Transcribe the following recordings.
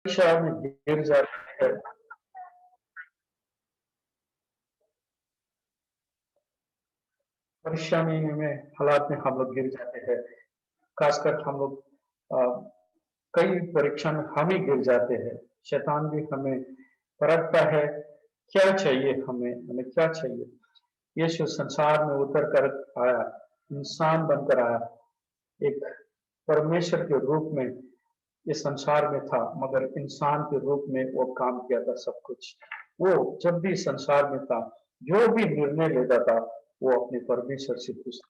परीक्षा में गिर जाते हैं। परेशानी में हालात में हम लोग गिर जाते हैं। खासकर हम लोग कई परीक्षा में हम ही गिर जाते हैं। शैतान भी हमें परखता है, क्या चाहिए हमें, हमें क्या चाहिए। यीशु संसार में उतर कर आया, इंसान बनकर आया, एक परमेश्वर के रूप में इस संसार में था, मगर इंसान के रूप में वो काम किया था सब कुछ। वो जब भी संसार में था, जो भी निर्णय लेता था, वो अपने परमेश्वर से पूछता,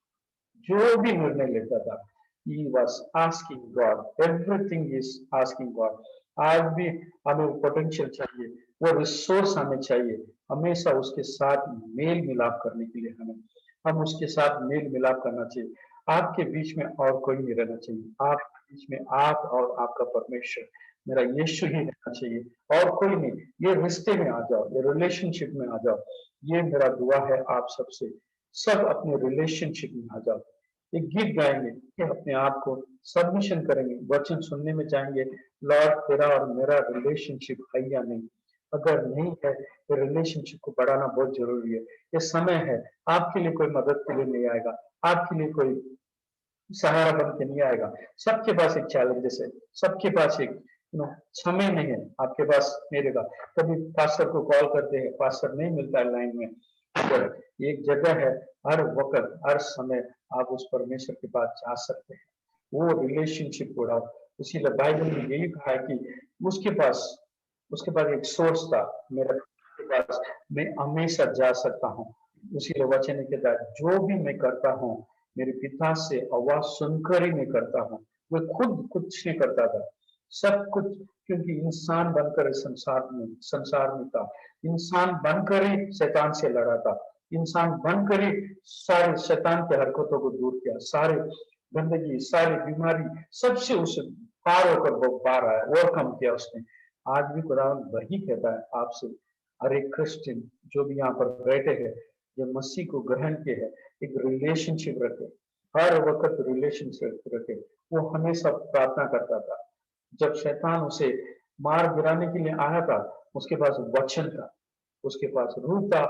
जो भी निर्णय लेता था, he was asking God, everything is asking God। आज भी हमें वो पोटेंशियल चाहिए, वो रिसोर्स हमें चाहिए, हमेशा उसके साथ मेल मिलाप करने के लिए हम उसके साथ मेल मिलाप करना चाहिए। आपके बीच में और कोई नहीं रहना चाहिए, आपके बीच में आप और आपका परमेश्वर, मेरा यीशु ही रहना चाहिए और कोई नहीं। ये रिश्ते में आ जाओ, ये रिलेशनशिप में आ जाओ, ये मेरा दुआ है आप सबसे। सब अपने रिलेशनशिप में आ जाओ, एक गीत गाएंगे कि अपने आप को सबमिशन करेंगे, वचन सुनने में जाएंगे, लॉर्ड तेरा और मेरा रिलेशनशिप है या नहीं। अगर नहीं है तो रिलेशनशिप को बढ़ाना बहुत जरूरी है। ये समय है, आपके लिए कोई मदद के लिए नहीं आएगा, आपके लिए कोई सहारा बन के नहीं आएगा। सबके पास एक चैलेंजेस है, सबके पास एक समय नहीं है, आपके पास मेरे का। कभी पास्टर को कॉल करते हैं, पास्टर नहीं मिलता है लाइन में, पर एक जगह है, हर वक्त हर समय आप उस परमेश्वर के पास जा सकते हैं, वो रिलेशनशिप बढ़ाओ। इसीलिए बाइबल में यही कहा है कि उसके पास एक सोर्स था, मेरे के पास मैं हमेशा जा सकता हूँ। उसी वचन के तहत जो भी मैं करता हूँ, मेरे पिता से आवाज सुनकर ही मैं करता हूँ। वो खुद कुछ नहीं करता था, सब कुछ, क्योंकि इंसान बनकर इस संसार में था, इंसान बनकर ही शैतान से लड़ा था, इंसान बनकर ही सारे शैतान की हरकतों को दूर किया, सारे गंदगी, सारी बीमारी, सबसे उसे पार होकर वो पार आया, ओवरकम किया उसने। आज भी खुदावंद वही कहता है आपसे, हर एक क्रिश्चियन जो भी यहाँ पर बैठे हैं, जो मसीह को ग्रहण किए है, एक रिलेशनशिप रखे, हर वक्त रिलेशनशिप रखे। वो हमेशा प्रार्थना करता था। जब शैतान उसे मार गिराने के लिए आया था, उसके पास वचन था, उसके पास रूह था,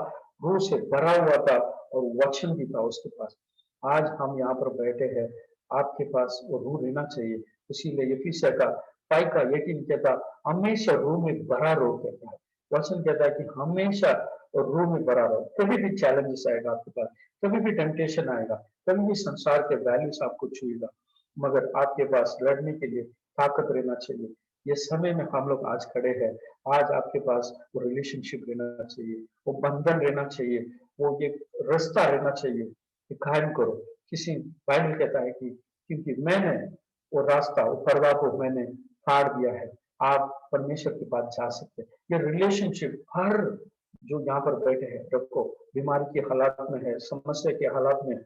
रूह से भरा हुआ था और वचन भी था उसके पास। आज हम यहाँ पर बैठे हैं, आपके पास वो रूह रहना चाहिए। इसीलिए यफीसिया का 5 का 18 कहता, हमेशा रूह में भरा रहो कहता है। वचन कहता है कि हमेशा रूह में भरा रहो। कभी भी चैलेंजेस आएगा आपके पास, कभी भी टेम्पटेशन आएगा, कभी भी संसार के वैल्यूज आपको छुएगा, मगर आपके पास लड़ने के लिए ताकत रहना चाहिए। ये समय में हम लोग आज खड़े हैं, आज आपके पास वो रिलेशनशिप रहना चाहिए, वो बंधन रहना चाहिए, वो ये रास्ता रहना चाहिए कि कायम करो। किसी बाइबल कहता है कि क्योंकि मैंने वो रास्ता, वो पर्दा को मैंने फाड़ दिया है, आप परमेश्वर के पास जा सकते हैं। ये रिलेशनशिप हर जो यहाँ पर बैठे हैं रखो, बीमारी के हालात में है, समस्या के हालात में,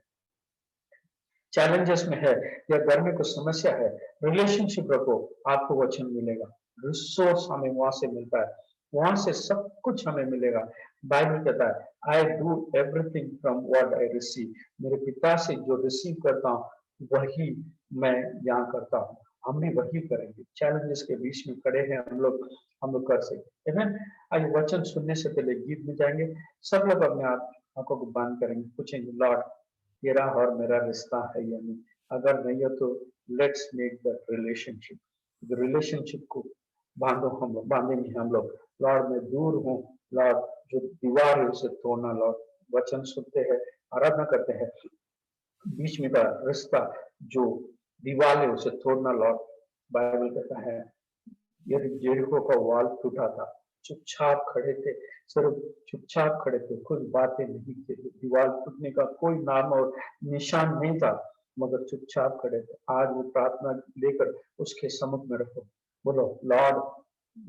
चैलेंजेस में है, या घर में कुछ समस्या है, रिलेशनशिप रखो, आपको वचन मिलेगा, रिसोर्स हमें वहां से मिलता है, वहां से सब कुछ हमें मिलेगा। बाइबल कहता है I do everything from what I receive, मेरे पिता से जो रिसीव करता हूँ वही मैं यहाँ करता हूँ। हम भी वही करेंगे, चैलेंजेस के बीच में खड़े हैं हम लोग कर सकते हैं। आइए वचन सुनने से पहले गीत में जाएंगे, सब लोग अपने आप आंखों को बंद करेंगे, पूछेंगे लॉर्ड तेरा और मेरा रिश्ता है या नहीं। अगर नहीं हो तो let's make the relationship, relationship को बांधो, हम लोग बांधेंगे हम लोग। लॉर्ड मैं दूर हूँ, लॉर्ड जो दीवार है उसे तोड़ना, लॉर्ड वचन सुनते हैं, आराधना करते हैं, बीच में का रिश्ता जो दीवार है उसे तोड़ना लॉर्ड। बाइबल कहता है यदि जेरिको का वॉल टूटा था, चुपचाप खड़े थे, सिर्फ चुपचाप खड़े थे, कुछ बातें नहीं की थी, दीवार टूटने का कोई नाम और निशान नहीं था, मगर चुपचाप खड़े थे। आज वो प्रार्थना लेकर उसके सम्मुख में रखो, बोलो लॉर्ड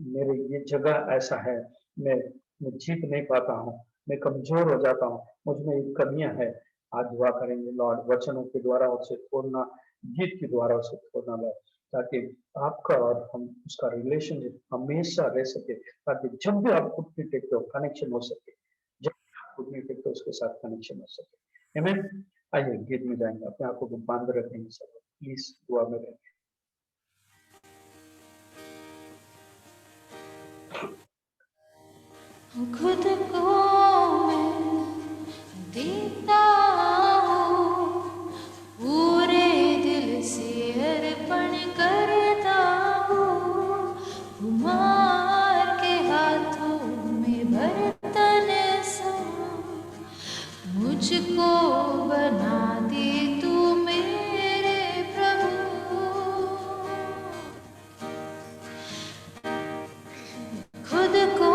मेरे ये जगह ऐसा है, मैं मैं जीत नहीं पाता हूँ, मैं कमजोर हो जाता हूँ, मुझ में एक कमियां है। आज दुआ करेंगे लॉर्ड, वचनों के द्वारा उसे तोड़ना, गीत के द्वारा उसे तोड़ना लॉर्ड, ताकि आपका और हम उसका रिलेशनशिप हमेशा रह सके, ताकि जब भी आप घुटने टेकते हो कनेक्शन हो सके, जब भी आप घुटने टेकते हो उसके साथ कनेक्शन हो सके। आमीन। आइए गीत में जाएंगे, अपने आंखों को बांध रखेंगे सब, प्लीज दुआ में रहें। खुद को मैं देता हूँ, पूरे दिल से अर्पण करता हूँ। कुम्हार के हाथों में बर्तन सा मुझको बना दे तू मेरे प्रभु। खुद को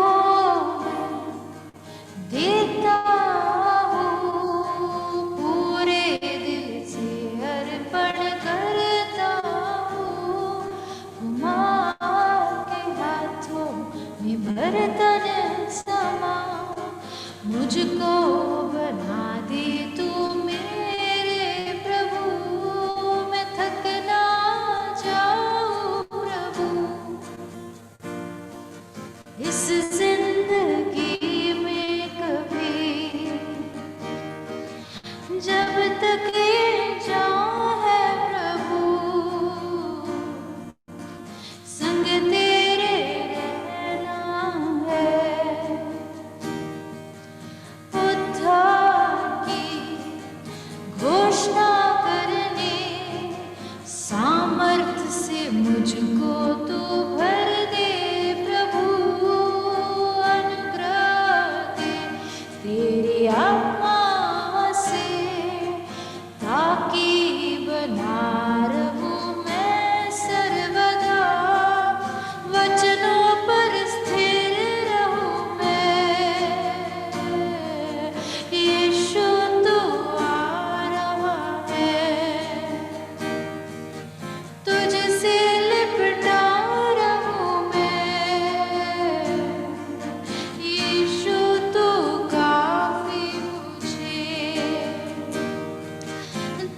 देता हूँ, पूरे दिल से अर्पण करता हूँ। कुम्हार के हाथों में बर्तन समा मुझको बना दे तू मेरे प्रभु। मैं थक ना जाऊं प्रभु इस जिंदगी में कभी, जब तक ये जान है प्रभु संग तेरे रहना है। उद्धार की घोषणा करने सामर्थ से मुझको तू भर दे प्रभु। अनुग्रह दे तेरी आत्मा से, ताकि बना रहूं मैं सर्वदा। वचनों पर स्थिर रहूं मैं, यीशु तू आ रहा है। तुझसे लिपटा रहूं मैं, यीशु तू काफी मुझे।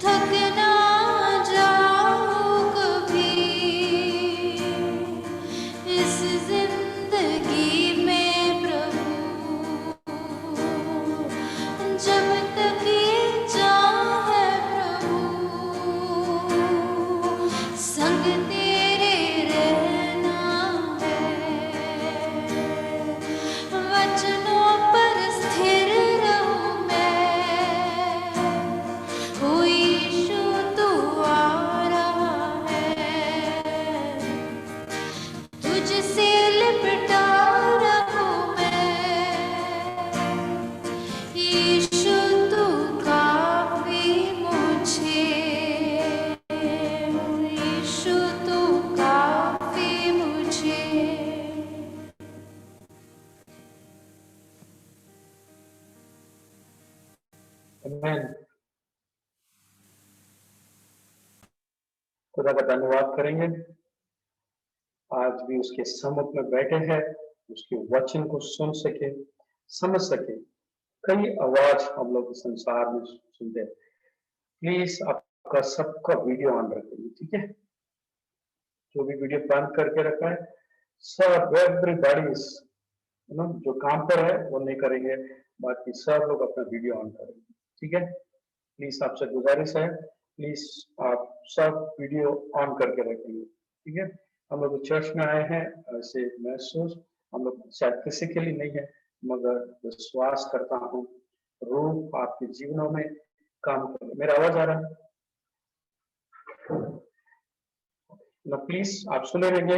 थक ना जाऊं कभी इस जिंदगी में प्रभु, जब तक ये जान है प्रभु संग तेरे रहना है। वचनों पर स्थिर रहूं मैं, ओ यीशु तू आ रहा है। तुझसे लिपटा रहूं मैं, यीशु तू काफी मुझे। यीशु तू काफी मुझे। आमीन। खुदा का धन्यवाद करेंगे, आज भी उसके सम्मुख में बैठे हैं, उसके वचन को सुन सके, समझ सके। कई आवाज हम लोग संसार में सुनते हैं। प्लीज आपका सबका वीडियो ऑन रखेंगे, ठीक है? जो भी वीडियो बंद करके रखा है, सब एवरीबॉडी जो काम पर है वो नहीं करेंगे, बाकी सब लोग अपना वीडियो ऑन करेंगे, ठीक है? प्लीज आपसे गुजारिश है, प्लीज आप सब वीडियो ऑन करके रखेंगे, ठीक है? हम लोग चर्च में आए हैं ऐसे महसूस, हम लोग शायद फिजिकली नहीं है, मगर विश्वास करता हूँ रूह आपके जीवनों में काम करे। मेरा आवाज आ रहा है ना? प्लीज आप सुने रहेंगे,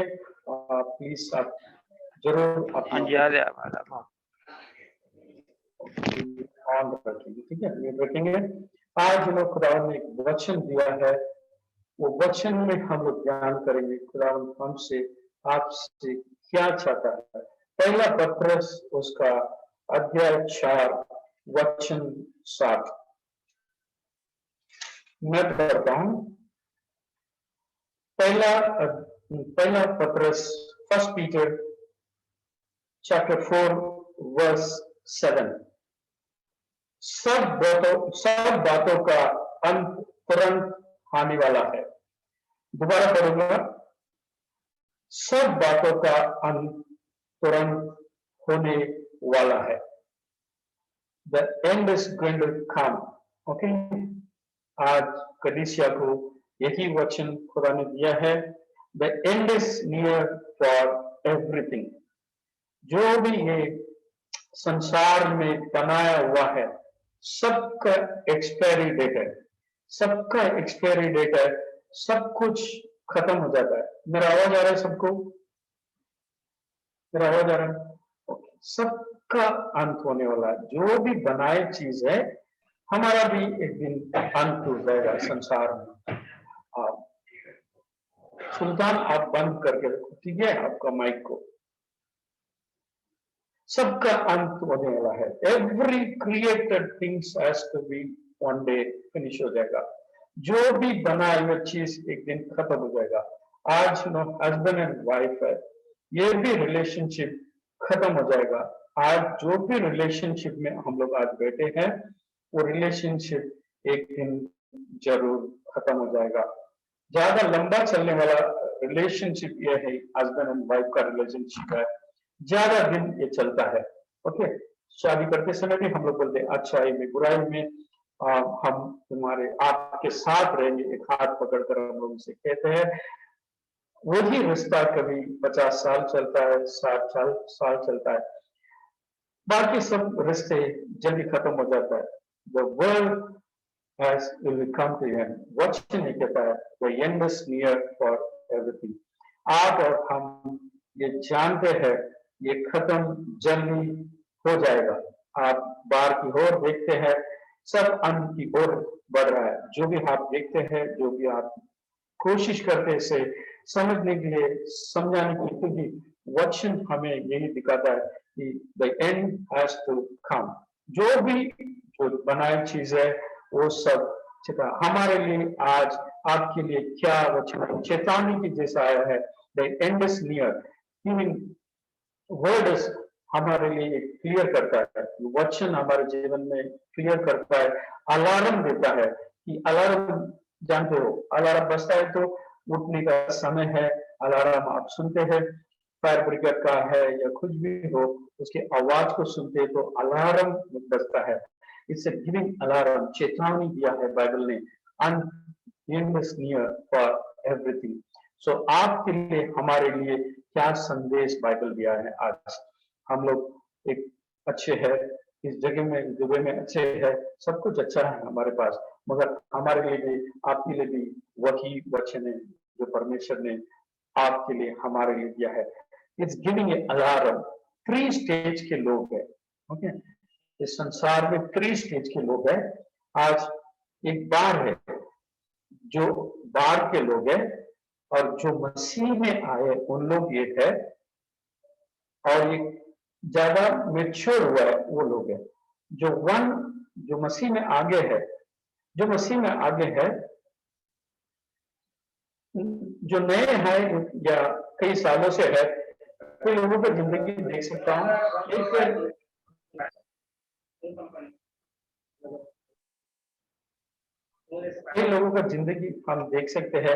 प्लीज आप जरूर हाँ जी, आ रहा है। ऑन रखेंगे, ठीक है? म्यूट रखेंगे। आज हम लोग खुदा ने एक वचन दिया है, वो वचन में हम लोग ध्यान करेंगे खुदा हमसे आपसे क्या चाहता है। पहला पत्रस उसका अध्याय 4 वचन 7 मैं पढ़ता हूं। पहला पत्रस फर्स्ट पीटर चैप्टर 4 वर्स 7। सब बातों का अंत तुरंत आने वाला है। दोबारा पढ़ूंगा, सब बातों का अंत तुरंत होने वाला है। The end is going to come. Okay? आज कलीसिया को यही वचन खुदा ने दिया है। The end is near for everything. जो भी ये संसार में बनाया हुआ है, सबका एक्सपायरी डेट है, सबका एक्सपायरी डेट है, सब कुछ खत्म हो जाता है। मेरा आवाज आ रहा है सबको? मेरा आवाज आ रहा है? ओके। सबका अंत होने वाला है। जो भी बनाए चीज है, हमारा भी एक दिन अंत हो जाएगा संसार में। आप सुल्तान, आप बंद करके रखो, ठीक है, आपका माइक को। सबका अंत होने वाला है। Every created things has to be one day finish हो जाएगा। जो भी बनाए हुए चीज एक दिन खत्म हो जाएगा। आज हस्बैंड एंड वाइफ है, ये भी रिलेशनशिप खत्म हो जाएगा। आज जो भी रिलेशनशिप में हम लोग आज बैठे हैं, वो रिलेशनशिप एक दिन जरूर खत्म हो जाएगा। ज्यादा लंबा चलने वाला रिलेशनशिप ये है, हस्बैंड एंड वाइफ का रिलेशनशिप है, ज्यादा दिन ये चलता है। ओके। शादी करते समय भी हम लोग बोलते हैं अच्छाई में बुराई में हम तुम्हारे आपके साथ रहेंगे, एक हाथ पकड़कर हम लोग उसे कहते हैं। वही रिश्ता कभी 50 साल चलता है, 60 साल चलता है, बाकी सब रिश्ते जल्दी खत्म हो जाता है। The world has will come to end. वचन ये कहता है, the end is near for everything. आप और हम ये जानते हैं, ये खत्म जल्दी हो जाएगा। आप बाहर की ओर देखते हैं, सब अंत की ओर बढ़ रहा है। जो भी आप देखते हैं, जो भी आप कोशिश करते हैं इसे समझने के लिए, समझाने के लिए, क्योंकि वचन हमें यही दिखाता है कि the end has to come. जो भी जो बनाई चीज है, वो सब चेता हमारे लिए आज आपके लिए क्या वचन चेतावनी की जैसा आया है। The end is near. Word हमारे लिए क्लियर करता है, वचन हमारे जीवन में क्लियर करता है, अलार्म देता है कि अलार्म, जानते हो अलार्म बजता है तो उठने का समय है। अलार्म आप सुनते हैं, फायर ब्रिगेड का है या कुछ भी हो, उसके आवाज को सुनते तो अलार्म बजता है। इट्स गिविंग अलार्म, चेतावनी दिया है बाइबल ने। And is near for everything. So आपके लिए, हमारे लिए क्या संदेश बाइबल दिया है आज? हम लोग एक अच्छे हैं, इस जगह में अच्छे हैं, सब कुछ अच्छा है हमारे पास, मगर हमारे लिए भी, आपके लिए भी वही वचन है जो परमेश्वर ने आपके लिए, हमारे लिए दिया है। It's giving a alarm. 3 stage के लोग हैं। ओके। इस संसार में 3 स्टेज के लोग हैं। आज एक बार है, जो बार के लोग हैं, और जो मसीह में आए उन लोग ये है, और ये ज्यादा मेच्योर हुआ है वो लोग हैं। जो मसीह में आगे है, जो मसीह में आगे है, जो नए हैं या कई सालों से है, कई लोगों की जिंदगी देख सकता हूँ, कई लोगों का जिंदगी हम देख सकते हैं,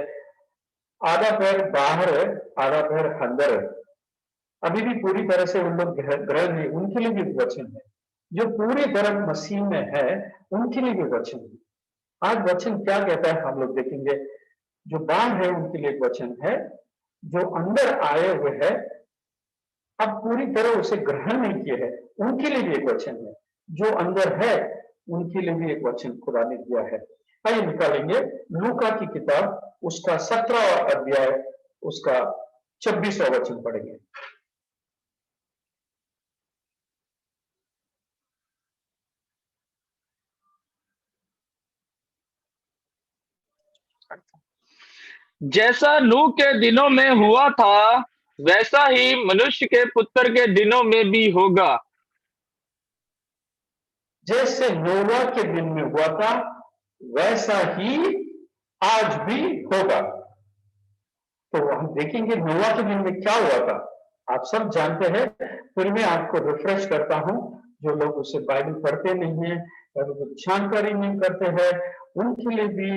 आधा पैर बाहर है, आधा पैर अंदर है। अभी भी पूरी तरह से उन लोग ग्रह नहीं, उनके लिए भी वचन है। जो पूरी तरह मसीह में है, उनके लिए भी वचन है। आज वचन क्या कहता है हम लोग देखेंगे। जो बाहर है उनके लिए वचन है, जो अंदर आए हुए है, अब पूरी तरह उसे ग्रहण नहीं किए है, उनके लिए भी एक वचन है। जो अंदर है, उनके लिए भी एक वचन खुदा ने दिया है। आइए निकालेंगे लूका की किताब, उसका 17वां अध्याय, उसका 26वां वचन पढ़ेंगे। जैसा नूह के दिनों में हुआ था, वैसा ही मनुष्य के पुत्र के दिनों में भी होगा। जैसे नोवा के दिन में हुआ था, वैसा ही आज भी होगा। तो हम देखेंगे नोवा के दिन में क्या हुआ था। आप सब जानते हैं, फिर मैं आपको रिफ्रेश करता हूं। जो लोग उसे बाइबल पढ़ते नहीं है, जानकारी नहीं करते हैं, उनके लिए भी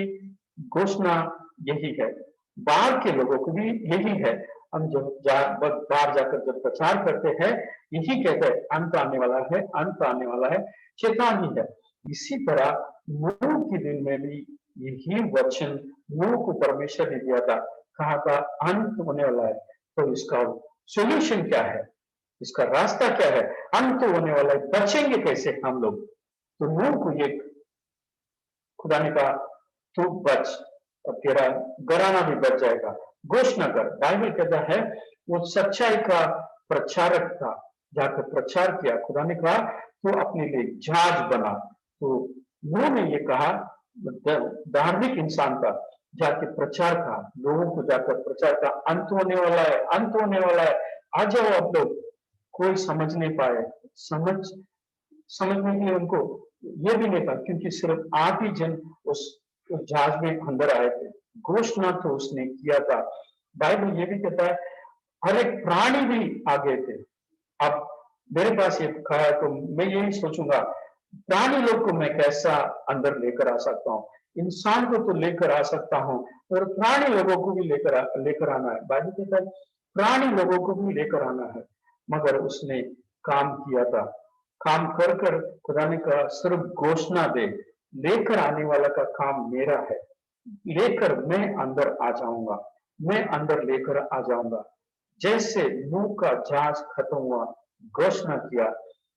घोषणा यही है। बाहर के लोगों को भी यही है। हम जब बाहर जाकर जब प्रचार करते हैं, यही कहते हैं अंत आने वाला है, अंत आने वाला है, चेतावनी है। इसी तरह नूह के दिन में भी यही वचन नूह को परमेश्वर ने दिया था, कहा था अंत होने वाला है। तो इसका सॉल्यूशन क्या है? इसका रास्ता क्या है, अंत तो होने वाला है, बचेंगे कैसे हम लोग। तो नूह को ये खुदा ने कहा तू बच और तेरा घराना भी बच जाएगा, घोषणा कर। बाइबल कहता है वो सच्चाई का प्रचारक था, जाकर प्रचार किया। खुदा ने कहा तू अपने लिए जहाज बना। तो नूह ने ये कहा, धार्मिक इंसान था, जाके प्रचार का, लोगों को जाकर प्रचार का, अंत होने वाला है, अंत होने वाला है, आ जाओ अब लोग। कोई समझ नहीं पाए, समझने के लिए उनको ये भी नहीं था, क्योंकि सिर्फ 8 ही जन उस जहाज में अंदर आए थे। घोषणा तो उसने किया था। बाइबल ये भी कहता है हर एक प्राणी भी आ गए थे। अब मेरे पास ये कहा तो मैं यही सोचूंगा, प्राणी लोग को मैं कैसा अंदर लेकर आ सकता हूँ। इंसान को तो लेकर आ सकता हूँ, और प्राणी लोगों को भी लेकर आना है। बाइबल कहता है प्राणी लोगों को भी लेकर आना है। मगर उसने काम किया था, काम कर कर खुदा ने कहा सिर्फ घोषणा दे, लेकर आने वाला का काम मेरा है। लेकर मैं अंदर आ जाऊंगा, मैं अंदर लेकर आ जाऊंगा। जैसे नूह का जहाज खत्म हुआ, घोषणा किया,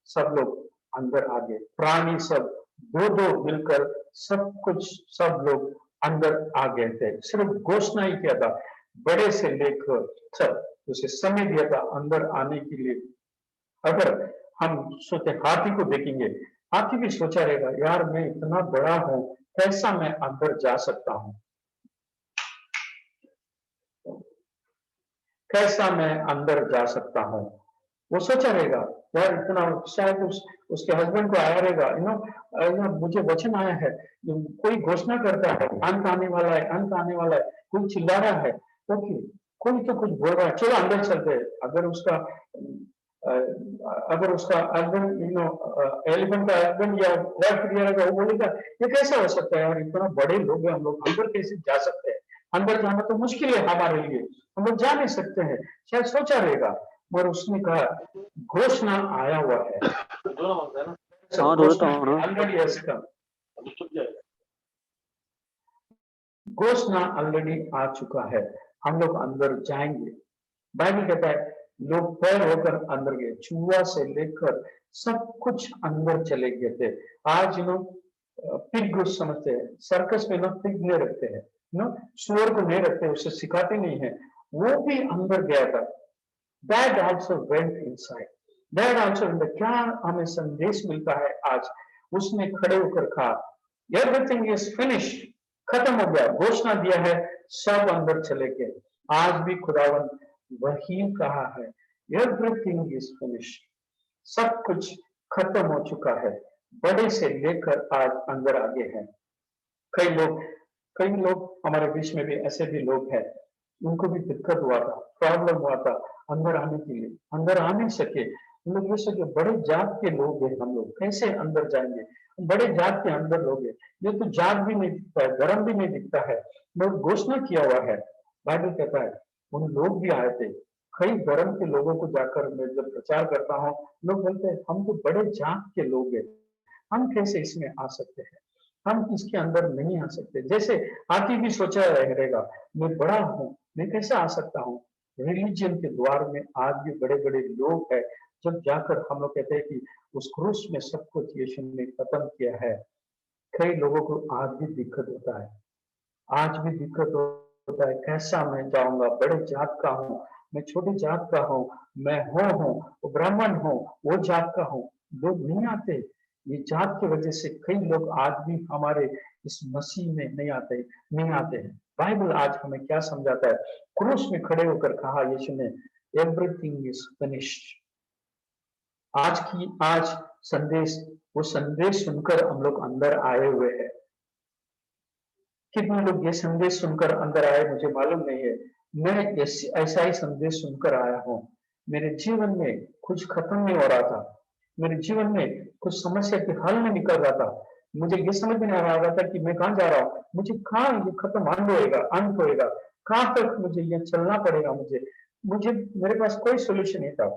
सब लोग अंदर आ गए, प्राणी सब दो दो मिलकर सब कुछ, सब लोग अंदर आ गए थे। सिर्फ घोषणा ही किया था, बड़े से लेकर सब उसे समय दिया था अंदर आने के लिए। अगर हम सोचे हाथी को देखेंगे, हाथी भी सोचा रहेगा यार मैं इतना बड़ा हूं, कैसा मैं अंदर जा सकता हूं, कैसा मैं अंदर जा सकता हूं। वो सोचा रहेगा यार इतना, शायद उसके हस्बैंड को आया रहेगा, मुझे वचन आया है, कोई घोषणा करता है अंत आने वाला है, अंत आने वाला है, कोई चिल्ला रहा है, ओके कोई तो कुछ बोल रहा है, चलो अंदर चलते हैं। अगर उसका हस्बैंड एलिफेंट का हस्बैंड या वाइफ दिया रहेगा, वो बोलेगा ये कैसा हो सकता है यार, इतना बड़े लोग हैं हम लोग, अंदर कैसे जा सकते हैं, अंदर जाना तो मुश्किल है हमारे लिए, हम लोग जा नहीं सकते हैं। शायद सोचा रहेगा, मगर उसने कहा घोषणा आया हुआ है, घोषणा ऑलरेडी ऐसा, घोषणा ऑलरेडी आ चुका है, हम लोग अंदर जाएंगे। बाइबल कहता है लोग पैर होकर अंदर गए, चूहा से लेकर सब कुछ अंदर चले गए थे। आज पिग समझते हैं, सर्कस में ना पिग नहीं रखते हैं, सुअर को नहीं रखते, उसे सिखाते नहीं है, वो भी अंदर गया था। That also went inside, that also. क्या हमें संदेश मिलता है आज, उसने खड़े होकर कहा एवरीथिंग इज फिनिश, खत्म हो गया, घोषणा दिया है, सब अंदर चले गए। आज भी खुदावन वही कहा है, एवरीथिंग इज फिनिश, सब कुछ खत्म हो चुका है, बड़े से लेकर आज अंदर आगे हैं। कई लोग हमारे बीच में भी ऐसे भी लोग हैं, उनको भी दिक्कत हुआ था, प्रॉब्लम हुआ था अंदर आने के लिए, अंदर आ नहीं सके। हम लोग ये सोचे बड़े जात के लोग हैं, हम लोग कैसे अंदर जाएंगे, बड़े जात के अंदर लोग हैं, ये तो जात भी नहीं दिखता है, धर्म भी नहीं दिखता है, लोग घोषणा किया हुआ है। बाइबल कहता है उन लोग भी आए थे, कई धर्म के लोगों को जाकर मैं जब प्रचार करता हूँ, लोग बोलते हैं हम तो बड़े जात के लोग हैं, हम कैसे इसमें आ सकते हैं, हम इसके अंदर नहीं आ सकते। जैसे हाथी भी सोचा रहेगा मैं बड़ा हूँ, मैं कैसे आ सकता हूँ। रिलीजन के द्वार में आज भी बड़े बड़े लोग हैं, जब जाकर हम लोग कहते हैं कि उस क्रूस में सब कुछ यीशु ने खत्म किया है। कई लोगों को आज भी दिक्कत होता है, आज भी दिक्कत होता है, कैसा मैं जाऊंगा, बड़े जात का हूँ, मैं छोटी जात का हूँ, मैं हूँ वो ब्राह्मण हूँ, वो जात का हूँ, लोग नहीं आते। ये जात की वजह से कई लोग आज भी हमारे इस मसीह में नहीं आते हैं। बाइबल आज हमें क्या समझाता है, क्रूस में खड़े होकर कहा यीशु ने एवरीथिंग इज फिनिश्ड। आज संदेश, वो संदेश सुनकर हम लोग अंदर आए हुए हैं। कितने लोग ये संदेश सुनकर अंदर आए मुझे मालूम नहीं है, मैं ऐसा ही संदेश सुनकर आया हूँ। मेरे जीवन में कुछ खत्म नहीं हो रहा था, मेरे जीवन में कुछ समस्या के हल नहीं निकल रहा था, मुझे ये समझ में नहीं आ रहा था कि मैं कहाँ जा रहा हूँ, मुझे कहाँ ये खत्म अंत होएगा, कहाँ तक मुझे ये चलना पड़ेगा, मुझे मेरे पास कोई सोल्यूशन नहीं था।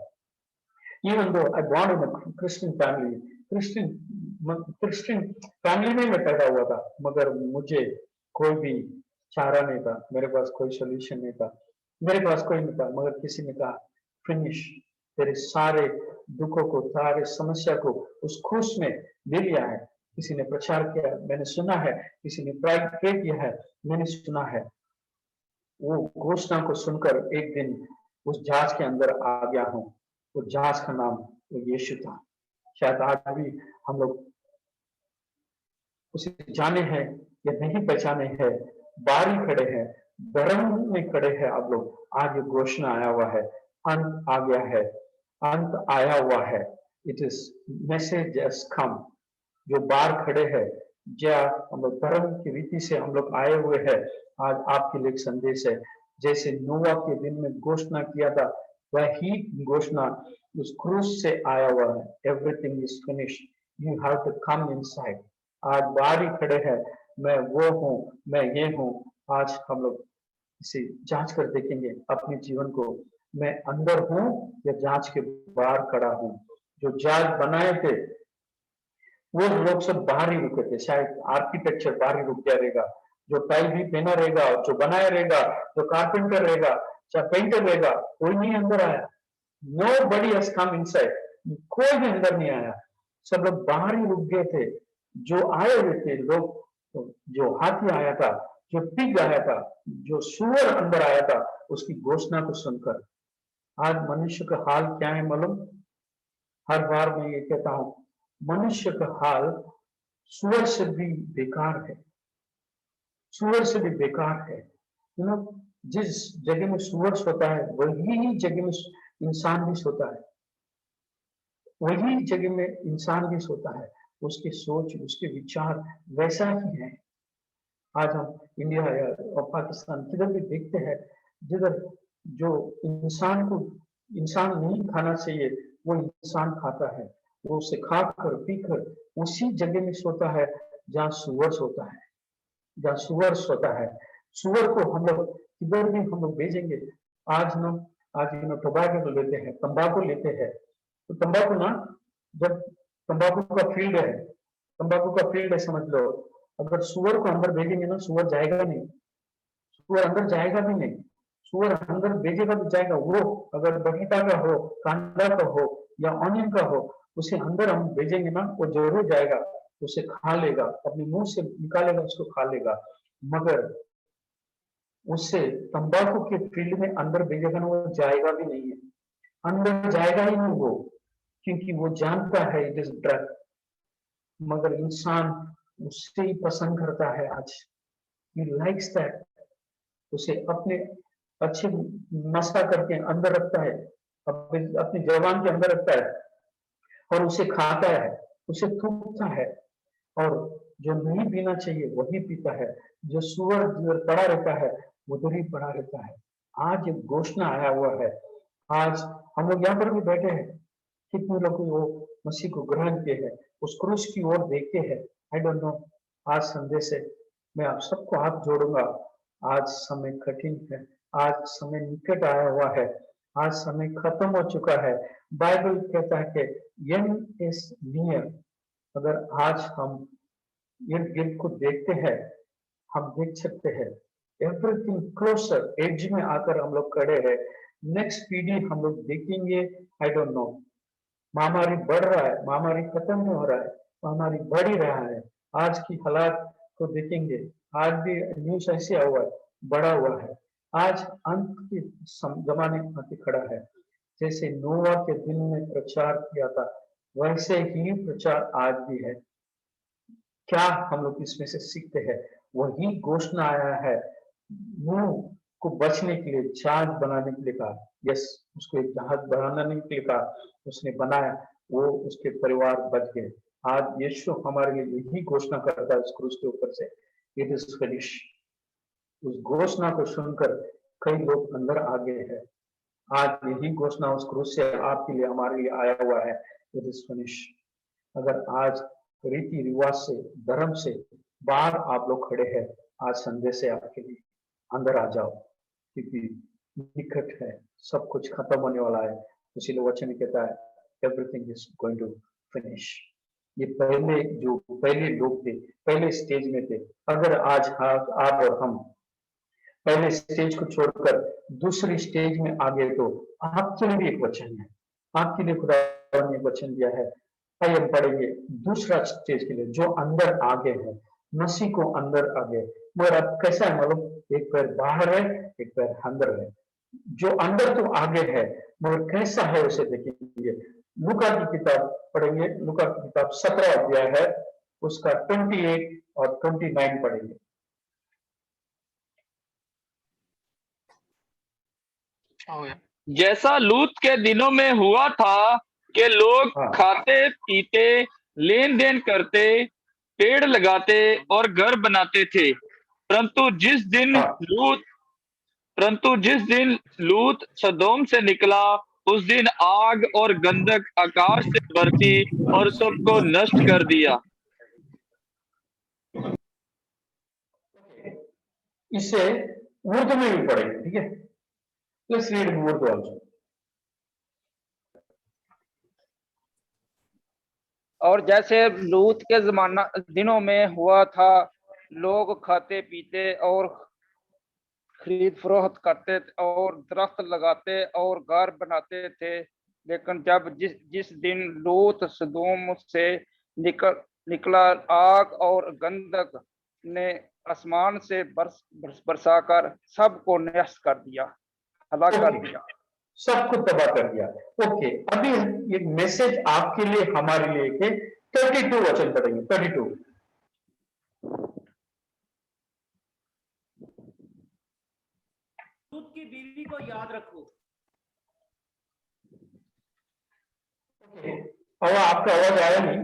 Even though I born in a Christian family, Christian family में मैं पैदा हुआ था, मगर मुझे कोई भी चारा नहीं था, मेरे पास कोई सोल्यूशन नहीं था, मेरे पास कोई नहीं था, मगर किसी ने कहा फिनिश, तेरे सारे दुखों को, सारे समस्या को उस क्रूस में ले लिया है। किसी ने प्रचार किया, मैंने सुना है, किसी ने प्रे किया है, मैंने सुना है। वो घोषणा को सुनकर एक दिन उस जहाज के अंदर आ गया हूँ। वो जहाज का नाम वो यीशु था। शायद आज भी हम लोग उसे जाने हैं या नहीं पहचाने हैं, बाहर ही खड़े हैं, धर्म में खड़े हैं। आप लोग आज ये घोषणा आया हुआ है, अंत आ गया है, अंत आया हुआ है। It is message has come. जो बाहर खड़े हैं, जो हम लोग धर्म की रीति से हम लोग आए हुए हैं, आज आपके लिए एक संदेश है। जैसे नोवा के दिन में घोषणा किया था, वही घोषणा उस क्रूस से आया हुआ है। Everything is finished, you have to come inside. आज बाहर ही खड़े हैं, मैं वो हूँ, मैं ये हूँ। आज हम लोग इसे जांच कर देखेंगे अपने जीवन को, मैं अंदर हूँ या जांच के बाहर खड़ा हूँ। जो जहाज बनाए थे वो लोग सब बाहर ही रुके थे। शायद आर्किटेक्चर बाहर ही रुक गया रहेगा, जो टाइल भी पहना रहेगा, जो बनाया रहेगा, जो कारपेंटर रहेगा, चाहे पेंटर रहेगा, कोई नहीं अंदर आया। Nobody has come inside, कोई भी अंदर नहीं आया, सब लोग बाहर ही रुक गए थे। जो आए हुए थे लोग, जो हाथी आया था, जो पिग आया था, जो सुअर अंदर आया था, उसकी घोषणा को सुनकर। आज मनुष्य का हाल क्या है मालूम? हर बार मैं ये कहता हूँ, मनुष्य का हाल सुअर से भी बेकार है, सुअर से भी बेकार है। यू नो, जिस जगह में सुअर सोता है वही जगह में इंसान भी सोता है, वही जगह में इंसान भी सोता है। उसकी सोच, उसके विचार वैसा ही है। आज हम इंडिया या और पाकिस्तान किधर भी देखते हैं, जिधर जो इंसान को इंसान नहीं खाना चाहिए वो इंसान खाता है, वो उसे खाकर पीकर उसी जगह में सोता है जहाँ सुअर सोता है, जहाँ सुअर सोता है। सुअर को हम लोग किधर भी हम लोग भेजेंगे। आज हम टोबैको लेते हैं, तंबाकू लेते हैं, तो तंबाकू ना, जब तंबाकू का फील्ड है, तंबाकू का फील्ड है समझ लो, अगर सुअर को अंदर भेजेंगे ना, सुअर जाएगा नहीं, सुअर अंदर जाएगा भी नहीं। सुअर अंदर भेजेगा भी जाएगा, वो अगर बगीचा का हो, कांदा का हो या ऑनियन का हो, उसे अंदर हम भेजेंगे ना, वो जरूर जाएगा, उसे खा लेगा, अपने मुंह से निकालेगा, उसको खा लेगा। मगर उससे तंबाकू के फील्ड में अंदर भेजेगा ना, वो जाएगा भी नहीं है, अंदर जाएगा ही नहीं वो, क्योंकि वो जानता है इट इज ड्रग। मगर इंसान उससे ही पसंद करता है आज, he likes that। उसे अपने अच्छे मस्ता करके अंदर रखता है, अपने जवान के अंदर रखता है और उसे खाता है, उसे थूकता है, और जो नहीं पीना चाहिए वही पीता है। जो सुअर जिधर पड़ा रहता है उधर ही पड़ा रहता है। आज एक घोषणा आया हुआ है। आज हम लोग यहाँ पर भी बैठे हैं, कितने लोग वो मसीह को ग्रहण किए हैं, उस क्रूस की ओर देखते हैं। आई डोंट नो, आज संदेश है, मैं आप सबको हाथ जोड़ूंगा। आज समय कठिन है, आज समय निकट आया हुआ है, आज समय खत्म हो चुका है। बाइबल कहता है कि एंड इज नियर। अगर आज हम इर्द गिर्द को देखते हैं, हम देख सकते हैं एवरीथिंग क्लोजर, एज में आकर हम लोग खड़े हैं। नेक्स्ट पीढ़ी हम लोग देखेंगे, आई डोंट नो। महामारी बढ़ रहा है, महामारी खत्म नहीं हो रहा है, महामारी बढ़ ही रहा है। आज की हालात को देखेंगे, आज भी न्यूज ऐसे हुआ है, बढ़ा हुआ है। आज अंत के जमाने आके खड़ा है। जैसे नोवा के दिन में प्रचार किया था, वैसे ही प्रचार आज भी है। क्या हम लोग इसमें से सीखते हैं? वही घोषणा आया है, नूह को बचने के लिए, जहाज बनाने के लिए कहा। यस, उसको एक जहाज बनाने के लिए कहा, उसने बनाया, वो उसके परिवार बच गए। आज यीशु हमारे लिए यही घोषणा करता है उस क्रूस के ऊपर से, इट इज फिनिश। उस घोषणा को सुनकर कई लोग अंदर आ गए हैं। आज यही घोषणा उस क्रूस से आपके लिए, हमारे लिए आया हुआ है, इट इज फिनिश। अगर आज रीति रिवाज से, धर्म से बाहर आप लोग खड़े हैं, आज संदेश है आपके लिए, अंदर आ जाओ, क्योंकि निकट है, सब कुछ खत्म होने वाला है। इसीलिए वचन कहता है everything is going to finish. ये पहले लोग थे, पहले स्टेज में थे। अगर आज आप और हम पहले स्टेज को छोड़कर दूसरी स्टेज में आ गए, तो आपके लिए भी एक वचन है, आपके लिए खुदा ने वचन दिया है। आइए हम पढ़ेंगे दूसरा स्टेज के लिए, जो अंदर आगे है, मसीह को अंदर आगे। मगर अब कैसा है मालूम, एक पैर बाहर है, एक पैर अंदर है। जो अंदर तो आगे है, मगर कैसा है उसे देखेंगे। लूका की किताब पढ़ेंगे, लूका की किताब 17 अध्याय है, उसका 28 और 29 पढ़ेंगे। जैसा लूत के दिनों में हुआ था कि लोग हाँ खाते पीते लेन देन करते पेड़ लगाते और घर बनाते थे, हाँ परंतु जिस दिन लूत सदोम से निकला, उस दिन आग और गंधक आकाश से बरसी और सबको नष्ट कर दिया। इसे उर्दू में भी पढ़ेंगे, ठीक है। Let's read Urdu also. और जैसे लूत के जमाना दिनों में हुआ था, लोग खाते पीते और खरीद फरोख्त करते और दरख्त लगाते और घर बनाते थे। लेकिन जब जिस जिस दिन लूत सदोम से निकला, आग और गंधक ने आसमान से बरसाकर सबको नष्ट कर दिया, हलाक कर दिया। सबको तबाह कर दिया। ओके, अभी एक मैसेज आपके लिए, हमारे लिए के 32 वचन पढ़ेंगे। 32। लूत की बीवी को याद रखो। और आपका आवाज आया नहीं।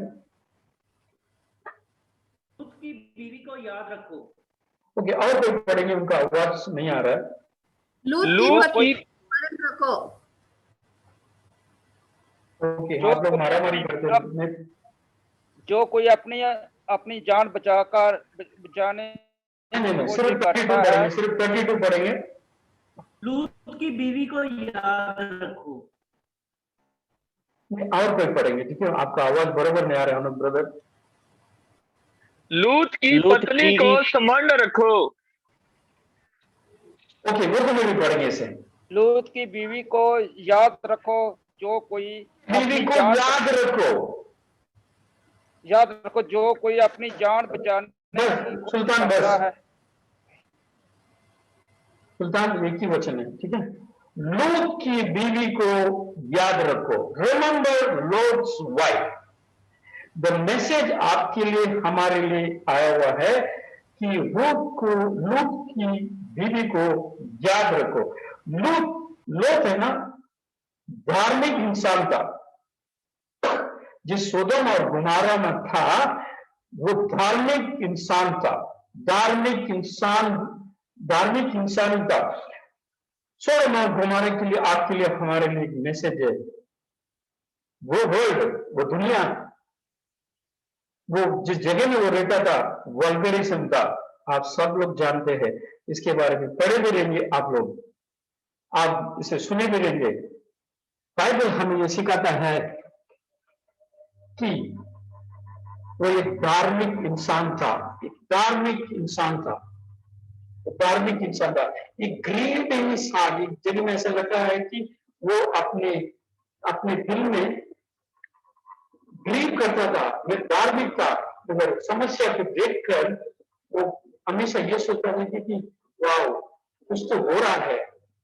लूत की बीवी को याद रखो। ओके, और कोई पढ़ेंगे, उनका आवाज नहीं आ रहा है। लूत की रखो। ओके, आप लोग मारामारी करते हैं। जो कोई अपनी अपनी जान बचाने नहीं, कोशिश सिर्फ 32 करता है, पढ़ेंगे, सिर्फ 32 पढ़ेंगे। लूत की बीवी को याद रखो। और कोई पढ़ेंगे, ठीक है। आपका आवाज बराबर नहीं आ रहा है ब्रदर। लूत की पत्नी को स्मरण रखो। ओके, वो तो मैं भी पढ़ेंगे इसे। लूत की बीवी को याद रखो, जो कोई बीवी को याद रखो जो कोई अपनी जान बचाने की कोशिश सुल्तान, करता है। सुल्तान एक ही वचन है, ठीक है। लूत की बीवी को याद रखो, remember lord's wife. The message आपके लिए, हमारे लिए आया हुआ है कि लूत की बीवी को याद रखो। लूत है ना, धार्मिक इंसान था। जिस सोदोम और गुमारा में था, वो धार्मिक इंसान था। धार्मिक इंसान था। सोदोम और गुमारा के लिए, आपके लिए, हमारे लिए एक मैसेज है। वो वर्ल्ड, वो दुनिया, वो जिस जगह में वो रहता था, वल्गरिज्म था। आप सब लोग जानते हैं, इसके बारे में पढ़े भी रहेंगे आप लोग, आप इसे सुने भी रहेंगे। बाइबल हमें यह सिखाता है कि वो एक धार्मिक इंसान था। एक धार्मिक इंसान था, धार्मिक इंसान था। एक ग्रीव इंसान, एक जगह में ऐसा लगता है कि वो अपने दिल में ग्रीव करता था, वे धार्मिक था। मगर समस्या को देखकर वो हमेशा ये सोचता था कि वाह, कुछ तो हो रहा है,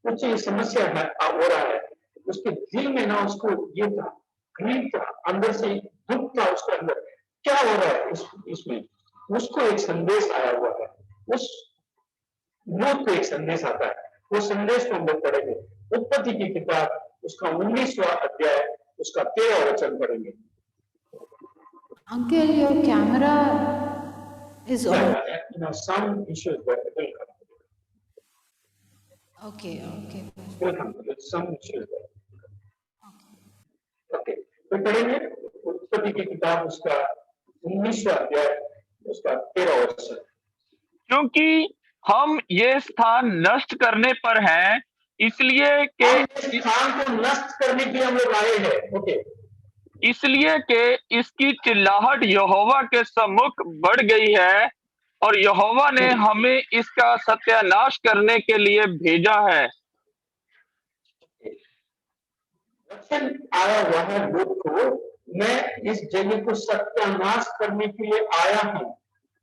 कुछ ये समस्या है, हो रहा है। उसके दिल में ना उसको ये था, ग्रीव था, अंदर से दुख था उसके अंदर। क्या हो रहा है इसमें? उसको एक संदेश आया हुआ है, उस लूत को एक संदेश आता है। वो संदेश को हम लोग पढ़ेंगे। उत्पत्ति की किताब, उसका 19वां अध्याय, उसका 13वां वचन पढ़ेंगे। Uncle, your camera is on. Some issues that will come. Okay. Will come. Some issues there. Okay. तो पढ़ेंगे उत्पत्ति की किताब, उसका 19वां अध्याय, उसका 13वां वचन। क्योंकि हम ये स्थान नष्ट करने पर हैं, इसलिए कि स्थान को नष्ट करने के लिए हम लोग आए हैं। ओके, इसलिए कि इसकी चिल्लाहट यहोवा के सम्मुख बढ़ गई है और यहोवा ने हमें इसका सत्यानाश करने के लिए भेजा है। वचन आया हुआ है लोग को, मैं इस जगह को सत्यानाश करने के लिए आया हूं,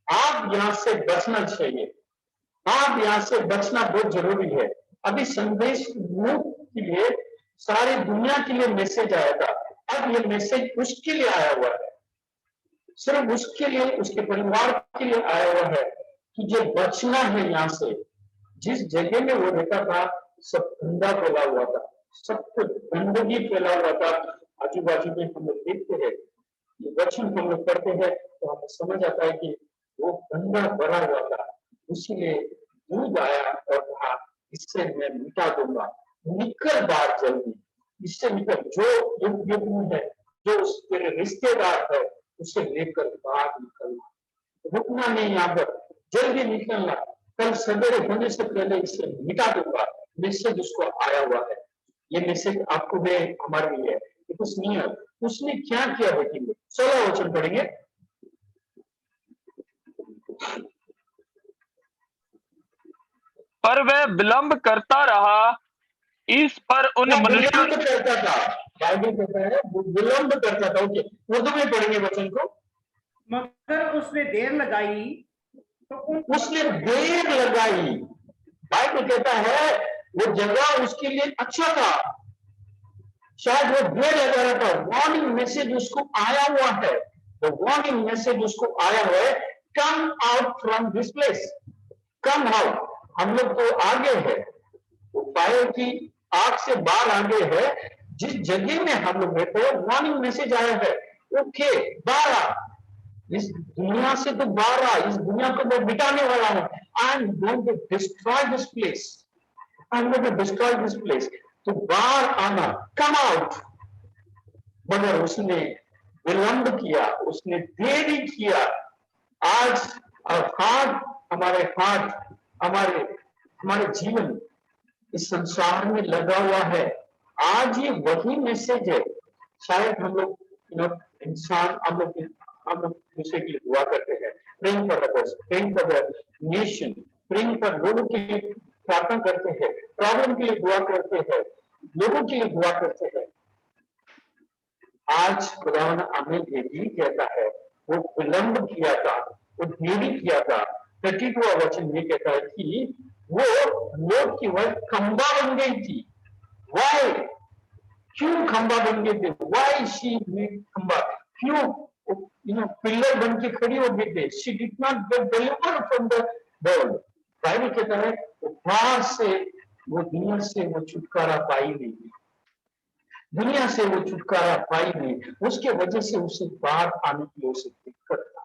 आप यहां से बचना चाहिए, आप यहां से बचना बहुत जरूरी है। अभी संदेश के लिए सारी दुनिया के लिए मैसेज आया था, अब ये मैसेज उसके लिए आया हुआ है, सिर्फ उसके लिए, उसके परिवार के लिए आया हुआ है, तुझे बचना है यहाँ से। जिस जगह में वो रहता था सब गंदा फैला हुआ था, सब कुछ गंदगी फैला हुआ था, आजू बाजू में हम लोग देखते हैं, ये वचन हम लोग पढ़ते हैं तो हमें समझ आता है कि वो गंदा भरा हुआ था। इसीलिए दूध आया और कहा इससे मैं मिटा दूंगा, निकल बाहर जल्दी, इससे निकल, जो युग युग में है, जो तेरे रिश्तेदार है उसे लेकर बाहर निकलना, रुकना नहीं, यहाँ पर जल्दी निकलना, कल सवेरे होने से पहले इसे मिटा दूंगा। मैसेज उसको आया हुआ है, ये मैसेज आपको है, हमारे लिए है। ये कुछ नहीं है, उसने क्या किया देखेंगे, 16 वचन पढ़ेंगे। पर वह विलंब करता रहा, इस पर उन वो मनुष्यों विलंब करता था, बाइबल कहता है वो विलंब करता था। ओके, उर्दू में पढ़ेंगे वचन को। मगर उसने देर लगाई तो उसने देर लगाई, बाइबल कहता है वो जगह उसके लिए अच्छा था, शायद वो देर लगा रहा था, वार्निंग मैसेज उसको आया हुआ है, तो वार्निंग मैसेज उसको आया हुआ है, come out from this place, come out. हम लोग तो आगे है, वो फायर की आग से बाहर आगे है, जिस जगह में हम लोग रहते हैं वार्निंग मैसेज आया है, ओके बाहर आ, इस दुनिया से तो बाहर आ, इस दुनिया को मैं मिटाने वाला हूं, I am going to destroy this place, I am going to destroy this place, तो बाहर आना, कम आउट। मगर उसने विलंब किया, उसने देरी किया। आज हाथ, हमारे हाथ, हमारे हमारे जीवन इस संसार में लगा हुआ है, आज ये वही मैसेज है। शायद हम लोग इंसान, हम लोग दूसरे के लिए दुआ करते हैं, praying for others, praying for the nation, praying for लोगों के लिए प्रार्थना करते हैं, प्रॉब्लम के लिए दुआ करते हैं, लोगों के लिए दुआ करते हैं। आज खुदावन हमें यही कहता है, वो विलंब किया था, वो देरी किया था। 32वां वचन ये कहता है कि वो लोग की वह खंबा बन गई थी। वाई, क्यों खंबा बन गए थे? वाई शी मेड खंबा, क्यों पिलर बन के खड़ी हो गई थे? She did not gate deliver from the world. Bible कहता है वो बाहर से, वो दुनिया से वो छुटकारा पाई नहीं, दुनिया से वो छुटकारा पाई नहीं, उसके वजह से उसे बाहर आने के लिए उसे दिक्कत था,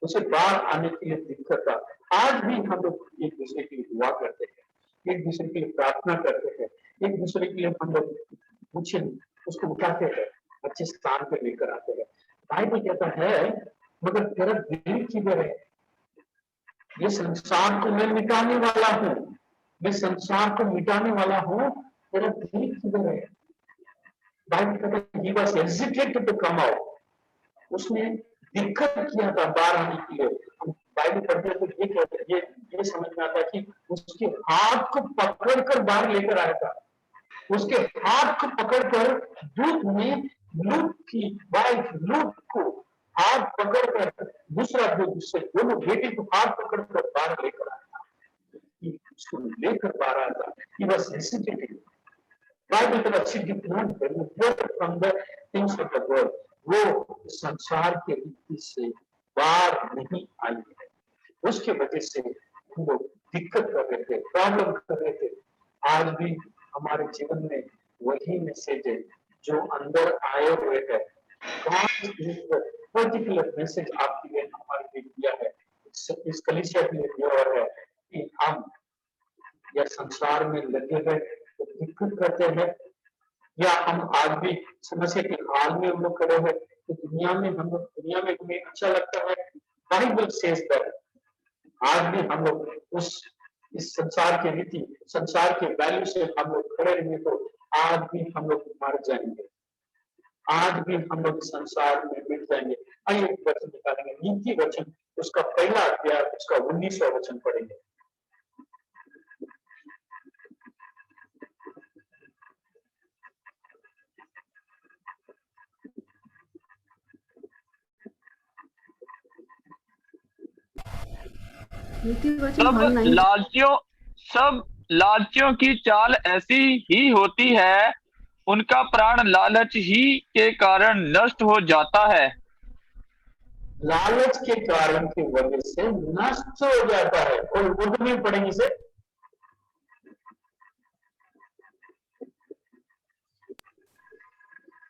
उसे बाहर आने के लिए दिक्कत था। आज भी हम लोग एक दूसरे के लिए दुआ करते हैं, एक दूसरे के लिए प्रार्थना करते हैं, एक दूसरे के लिए हम लोग पूछे, उसको उठाते हैं, अच्छे स्थान पर लेकर आते हैं। बाइबल कहता है मगर तेरा दिल किधर है? ये संसार को मैं मिटाने वाला हूं, मैं संसार को मिटाने वाला हूं, तेरा दिल किधर है? बाइबल कहता है he was hesitated to come out, उसने दिक्कत किया था बाहर आने के लिए। हम बाइबल पढ़ते हैं तो ये कहते, ये समझ में आता है कि उसके हाथ को पकड़कर बाहर लेकर आया था, उसके हाथ को पकड़कर दूत ने लूत की वाइफ लूत को हाथ पकड़कर, दूसरा दूत से दोनों बेटे को हाथ पकड़कर बाहर लेकर आया था, उसको लेकर बाहर आया था। he was hesitating, बाइबल कहता है she did not deliver from the things of the world, वो संसार के रीति से बाहर नहीं आई है, उसके वजह से हम लोग दिक्कत कर रहे थे, प्रॉब्लम कर रहे थे। आज भी हमारे जीवन में वही मैसेज है जो अंदर आए हुए है। पर्टिकुलर मैसेज आपके लिए, हमारे लिए दिया है, इस कलीसिया के लिए दिया हुआ है कि हम या संसार में लगे हुए तो दिक्कत करते हैं, या हम आज भी समस्या के हाल में हम लोग खड़े हैं, तो दुनिया में हमें अच्छा लगता है, बाइबल सेज दैट। आज भी हम लोग इस संसार के रीति, संसार के वैल्यू से हम लोग खड़े रहेंगे तो आज भी हम लोग मर जाएंगे, आज भी हम लोग संसार में मिट जाएंगे। आइए एक वचन निकालेंगे, नीति वचन उसका पहला अध्याय उसका 19वां वचन पढ़ेंगे। नीतिवचन सब 1:9। लालचियों की चाल ऐसी ही होती है, उनका प्राण लालच ही के कारण नष्ट हो जाता है। लालच के कारण की वजह से नष्ट हो जाता है। और उर्दू में पढ़ेंगे इसे,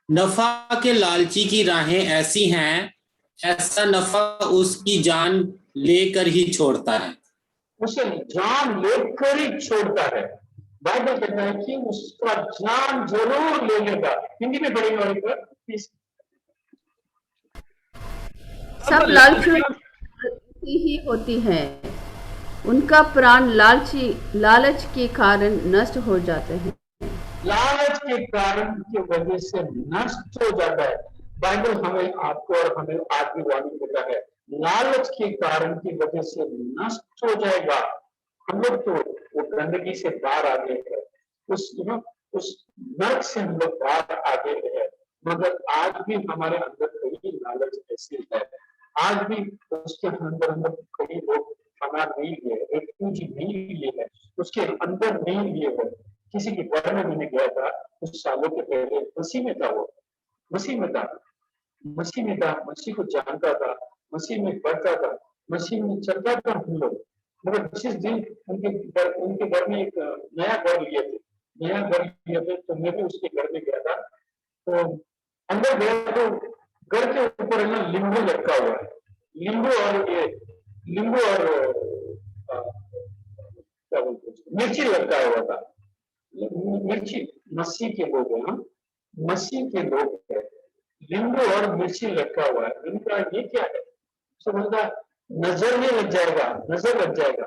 नफा के लालची की राहें ऐसी हैं, ऐसा नफा उसकी जान लेकर ही छोड़ता है। उसे जान लेकर ही छोड़ता है। बाइबल कहता है कि उसका जान जरूर ले लेगा। हिंदी में पढ़ेंगे और एक बार प्लीज। सब लालची ही होती है, उनका प्राण लालच के कारण नष्ट हो जाते हैं। लालच के कारण की वजह से नष्ट हो जाता है। बाइबल हमें, आपको और हमें आज भी वार्निंग देता है, लालच के कारण की वजह से नष्ट हो जाएगा। हम लोग तो वो गंदगी से बाहर आ गए हैं, उस नर्क से हम लोग बाहर आ गए हैं, मगर आज भी हमारे अंदर कई लालच ऐसी है। आज भी उसके अंदर कई लोग खाना नहीं लिए, रेफ्यूज नहीं लिए है, उसके अंदर नहीं लिए है। किसी के घर में मैंने गया था कुछ सालों के पहले, मसीह में था, वो मसीह में था, मसीह को जानता था, मसीह में पढ़ता था, मसीह में चलता था हम लोग। मगर जिस दिन उनके घर में एक नया घर लिए थे, तो मैं भी उसके घर में गया था। तो अंदर गया तो घर के ऊपर ना लींबू लटका हुआ है, लींबू और क्या बोलते हैं, मिर्ची लटका हुआ था। मिर्ची मसीह के लोग हैं, मसीह के लोग हैं, लींबू और मिर्ची लटका हुआ है। इनका ये क्या है? समझदा नजर नहीं लग जाएगा, नजर लग जाएगा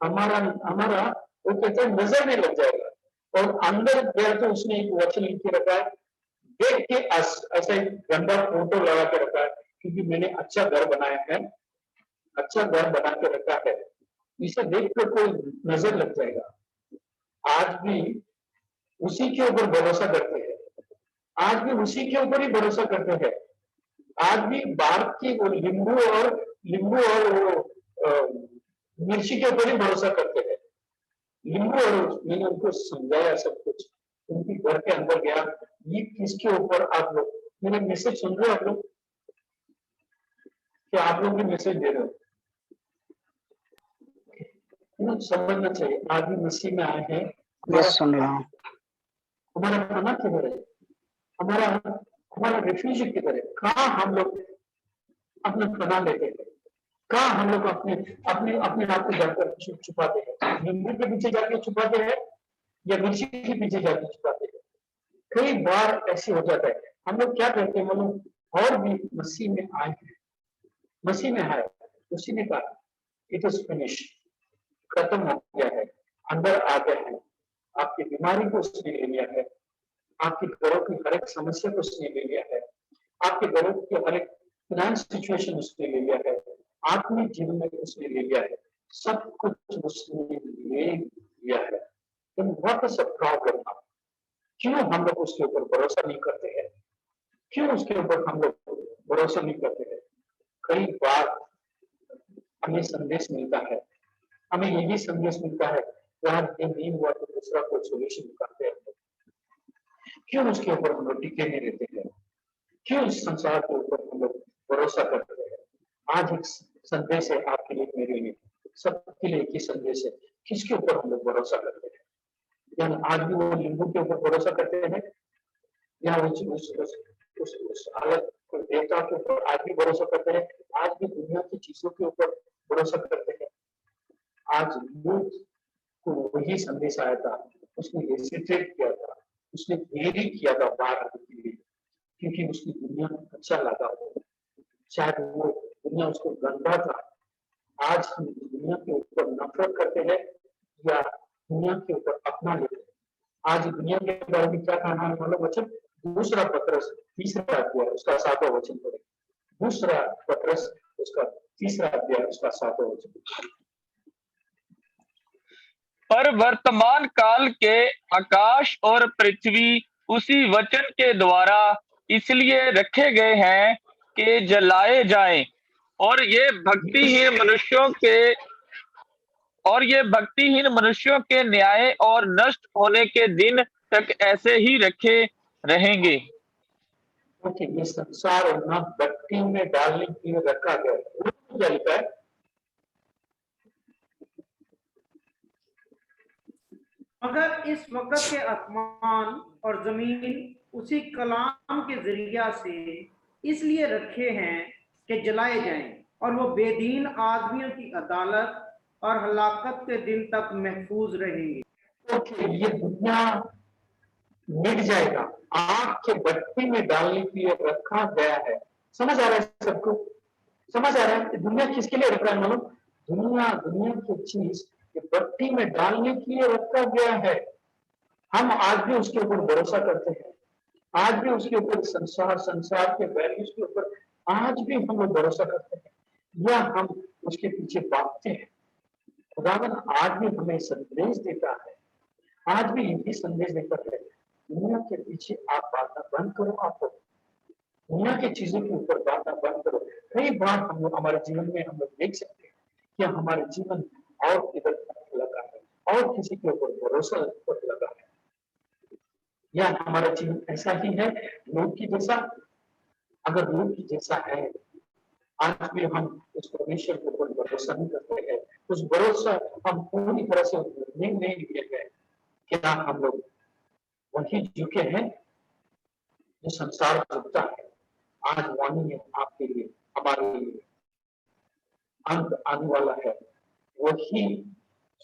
हमारा वो कहता है नजर नहीं लग जाएगा। और अंदर गया तो उसने एक वचन लिख के रखा है, देख के ऐसा एक गंदा फोटो लगा के रखा है, क्योंकि मैंने अच्छा घर बनाया है, अच्छा घर बना के रखा है, इसे देख कर कोई नजर लग जाएगा। आज भी उसी के ऊपर भरोसा करते हैं, आज भी उसी के ऊपर ही भरोसा करते हैं। आज भी भारत की वो लींबू और वो मिर्ची के ऊपर ही भरोसा करते हैं। लींबू और मैंने उनको समझाया सब कुछ, उनके घर के अंदर गया, ये किसके ऊपर आप लोग, मेरा मैसेज सुन रहे हो आप लोग, क्या आप लोग भी मैसेज दे रहे हो? समझना चाहिए, आज भी मसीह में आए हैं, सुन रहा हूँ। हमारा खाना किधर है, हमारा रिफ्यूजी किधर है? कहाँ हम लोग अपना खाना लेते हैं, कहाँ हम लोग अपने आप को जाकर छुपाते हैं? नींबू के पीछे जाके छुपाते हैं या मिर्ची के पीछे जाके छुपाते हैं? कई बार ऐसे हो जाता है। हम लोग क्या करते हैं मालूम, और भी मसीह में आए हैं, मसीह में आए, उसी ने कहा इट इज फिनिश, खत्म हो गया है, अंदर आ गए हैं, आपकी बीमारी को उसने ले लिया है, आपके घरों की हर एक समस्या को उसने ले लिया है, आपके घरों की हर एक फाइनेंस सिचुएशन उसने ले लिया है, आत्मिक जीवन में उसने ले लिया है, सब कुछ उसने ले लिया है। तो व्हाट इज द प्रॉब्लम? क्यों हम लोग उसके ऊपर भरोसा नहीं करते हैं? क्यों उसके ऊपर हम लोग भरोसा नहीं करते हैं? कई बार हमें संदेश मिलता है, हमें यही संदेश मिलता है, यार ये नहीं हुआ तो दूसरा कोई सोल्यूशन निकालते हैं। क्यों उसके ऊपर हम लोग टिके नहीं रहते हैं? क्यों इस संसार के ऊपर हम लोग भरोसा करते हैं? आज एक संदेश है आपके लिए, मेरे लिए, सबके लिए एक ही संदेश है, किसके ऊपर हम लोग भरोसा करते हैं? यानी आज भी वो लींबू के ऊपर भरोसा करते हैं, या उस हालत को देवता के ऊपर आज भी भरोसा करते हैं, आज भी दुनिया की चीजों के ऊपर भरोसा करते हैं? आज लूत को वही संदेश आया था, उसने हेजिटेट किया था, उसने देरी किया था बाहर आने के लिए, क्योंकि उसकी दुनिया अच्छा लगा हो, शायद वो दुनिया उसको गंदा था। आज हम दुनिया के ऊपर नफरत करते हैं या दुनिया के ऊपर अपना लेते हैं? आज दुनिया के बारे में क्या कहना है मालूम? वचन दूसरा पत्रस तीसरा अध्याय उसका 7वां वचन पढ़े। दूसरा पत्रस उसका तीसरा अध्याय उसका 7वां वचन। पर वर्तमान काल के आकाश और पृथ्वी उसी वचन के द्वारा इसलिए रखे गए हैं कि जलाए जाएं, और ये भक्तिहीन मनुष्यों के और ये भक्तिहीन मनुष्यों के न्याय और नष्ट होने के दिन तक ऐसे ही रखे रहेंगे। क्योंकि ये संसार ना भक्ति में डालने के लिए रखा गया है। क्या लिखा है? मगर इस वक्त के आसमान और जमीन उसी कलाम के जरिया से इसलिए रखे हैं कि जलाए जाएं और वो बेदीन आदमियों की अदालत और हलाकत के दिन तक महफूज रहेंगे। क्योंकि ये दुनिया मिट जाएगा, आग के भट्टी में डालने के लिए रखा गया है। समझ आ रहा है सबको? समझ आ रहा है? दुनिया किसके लिए रखा है? मालूम? दुनिया की चीज भट्टी में डालने के लिए रखा गया है। हम आज भी उसके ऊपर भरोसा करते हैं, आज भी उसके ऊपर संसार के वैल्यूज के ऊपर आज भी हम लोग भरोसा करते हैं, या हम उसके पीछे भागते हैं। खुदावन आज भी हमें संदेश देता है, आज भी यही संदेश देता है, दुनिया के पीछे आप भागना बंद करो, आप दुनिया की चीजों के ऊपर भागना बंद करो। कई बार हम लोग हमारे जीवन में हम लोग देख सकते हैं कि हमारे जीवन और इधर लगा है और किसी के ऊपर भरोसा लगा है, या हमारा जीवन ऐसा ही है लोग की जैसा। अगर लोग की जैसा है, आज भी हम उस परमेश्वर के ऊपर भरोसा नहीं करते हैं, उस भरोसा हम पूरी तरह से नहीं लिए गए, क्या हम लोग वही झुके हैं जो संसार झुकता है? आज वाणी है आपके लिए, हमारे लिए, अंत आने वाला है। वही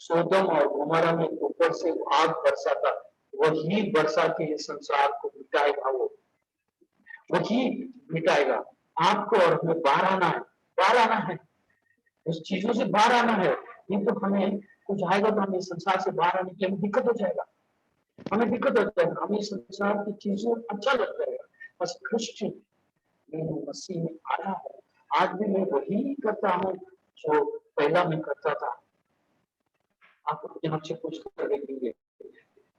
सोदम और गोमोरा में ऊपर से आग बरसाता, वही बरसा के इस संसार को मिटाएगा, वही मिटाएगा। आपको और हमें बाहर आना है, उस चीजों से बाहर आना है। नहीं तो हमें कुछ आएगा तो हमें संसार से बाहर आने के लिए दिक्कत हो जाएगा, हमें दिक्कत हो जाएगा, हमें संसार की चीजों अच्छा लग जाएगा। बस क्रिश्चियन मसीह में आया है, आज भी मैं वही करता हूँ जो पहला मैं करता था। आप अपने आप से पूछ कर देखेंगे,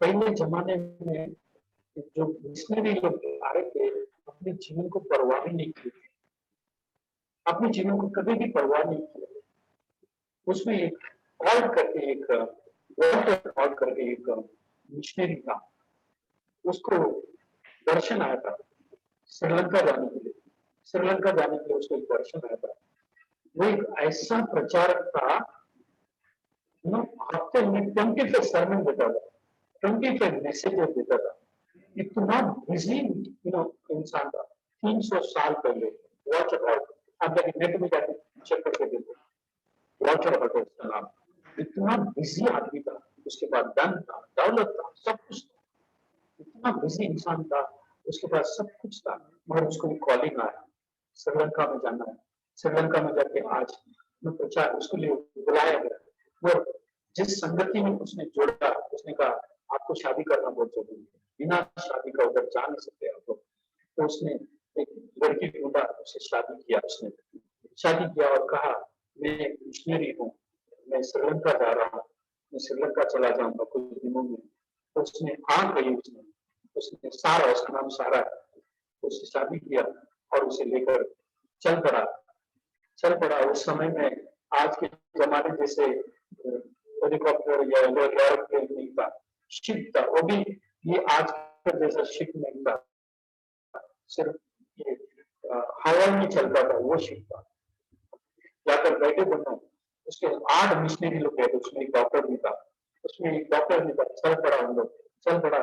पहले जमाने में जो मिशनरी लोग आए थे, अपने जीवन को परवाह नहीं की, अपने जीवन को कभी भी परवाह नहीं किया। उसमें एक कॉल करके एक मिशनरी था, उसको दर्शन आया था श्रीलंका जाने के लिए उसको एक दर्शन आया था। वो एक ऐसा प्रचारक था, हफ्ते में 25 सर्मन देता था, 25 मैसेजेस देता था। इतना बिजी इंसान था। 300 साल पहले वॉचर हॉट, आप नेट में जाके चेक करके देखो, वॉचर हॉट उसका नाम। इतना बिजी आदमी था, उसके पास धन था, दौलत था, सब कुछ था, इतना बिजी इंसान था, उसके पास सब कुछ था, मगर उसको कॉलिंग आया श्रीलंका में जाना है। श्रीलंका में जाके आज प्रचार उसके लिए बुलाया गया। वो जिस संगति में उसने जोड़ा, उसने कहा आपको शादी करना बहुत जरूरी है, बिना शादी का उधर जा नहीं सकते आप लोग। तो उसने एक लड़की ढूंढा, उससे शादी किया और कहा मैं एक मिशनरी हूँ, मैं श्रीलंका जा रहा हूँ, मैं श्रीलंका चला जाऊंगा कुछ दिनों में। तो उसने हाँ कही, उसने सारा, उसका नाम सारा है, उससे शादी किया और उसे लेकर चल पड़ा। उस समय में आज के जमाने जैसे हेलीकॉप्टर या एयरप्लेन नहीं था, शिप था, वो भी ये आज का जैसा शिप नहीं था, सिर्फ ये हवा में चलता था, वो शिप था। जाकर बैठे दोनों, उसके 8 मिशनरी लोग गए, उसमें एक डॉक्टर भी था, चल पड़ा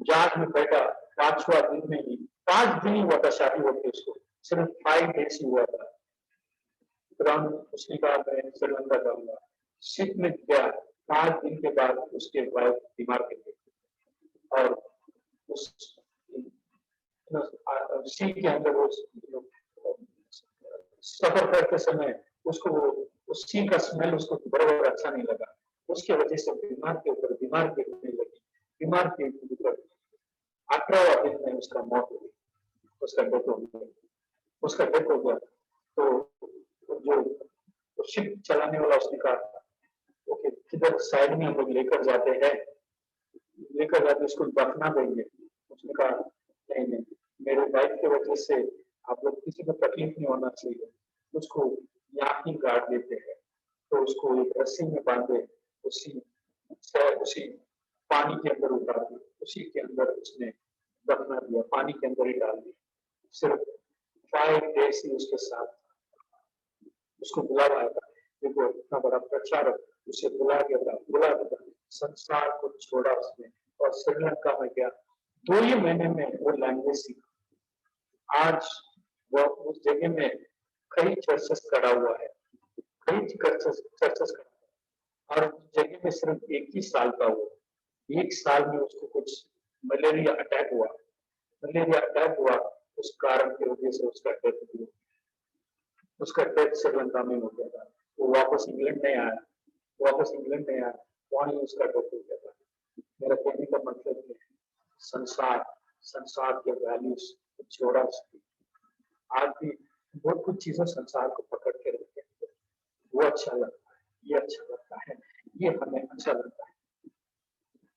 जहाज में बैठा। 5वां दिन में ही 5 दिन ही हुआ था शादी होती, उसको सिर्फ 5 डेज ही हुआ था। उसने कहा मैं श्रीलंका जाऊंगा, शिप में गया। 5 दिन के बाद उसके वाइफ बीमार पड़ गई और उस सी के अंदर वो सफर करते समय उसको उस सी का स्मेल उसको बराबर अच्छा नहीं लगा। उसके वजह से बीमार के ऊपर गिरने लगी, बीमार के ऊपर 18वां दिन में उसका मौत हो गई, उसका डेथ हो गया। तो जो शिप चलाने वाला उसने कहा ओके, किधर साइड में हम लोग लेकर जाते उसको दफना देंगे। उसने कहा नहीं, मेरे वाइफ की वजह से आप लोग किसी को तकलीफ नहीं होना चाहिए, उसको यहाँ ही गाड़ देते हैं। तो उसको एक रस्सी में बांधे, उसी पानी के अंदर उतार दिया, उसी के अंदर उसने दफना दिया, पानी के अंदर ही डाल दिया। सिर्फ 5 days ही उसके साथ उसको बुलाया था। देखो इतना बड़ा प्रचारक उसे बुला दिया, संसार को छोड़ा उसने और श्रीलंका में गया। 2 ही महीने में वो लैंग्वेज सीखा। आज वो उस जगह में कई चर्चेस करा हुआ है, कई चर्चेस और उस जगह में सिर्फ 1 ही साल का हुआ। 1 साल में उसको कुछ मलेरिया अटैक हुआ। उस कारण की वजह से उसका डेथ श्रीलंका में हो गया था। वो वापस इंग्लैंड नहीं आया, वहाँ ही उसका डेथ हो गया था। मेरा कहने का मतलब है संसार के वैल्यूज छोड़ा। आज भी बहुत कुछ चीजें संसार को पकड़ के रखते हैं, वो अच्छा लगता है, ये अच्छा लगता है, ये हमें अच्छा लगता है।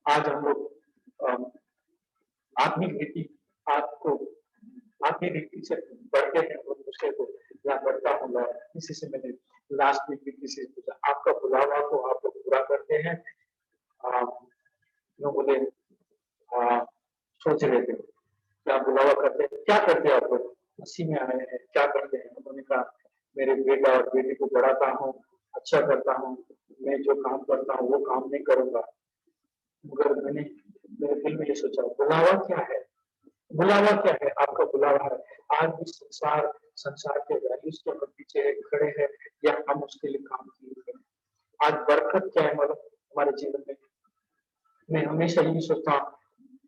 आज हम लोग आत्मिक रीति से बढ़ते हैं और दूसरे को या बढ़ता हूँ। इसी से मैंने लास्ट वीक भी किसी से पूछा, आपका बुलावा को आप लोग पूरा करते हैं? बोले सोच रहे थे क्या बुलावा करते हैं, क्या करते हैं आप लोग? मसीह में आए हैं, क्या करते हैं? उन्होंने कहा मेरे बेटा और बेटी को बढ़ाता हूँ, अच्छा करता हूँ, मैं जो काम करता हूँ वो काम नहीं करूंगा। मगर मैंने मेरे दिल में ये सोचा, बुलावा क्या है? आपका बुलावा है। आज भी संसार के वैल्यूज के हम पीछे खड़े हैं या हम उसके लिए काम किए हैं? आज बरकत क्या है हमारे जीवन में? मैं हमेशा यही सोचता हूँ,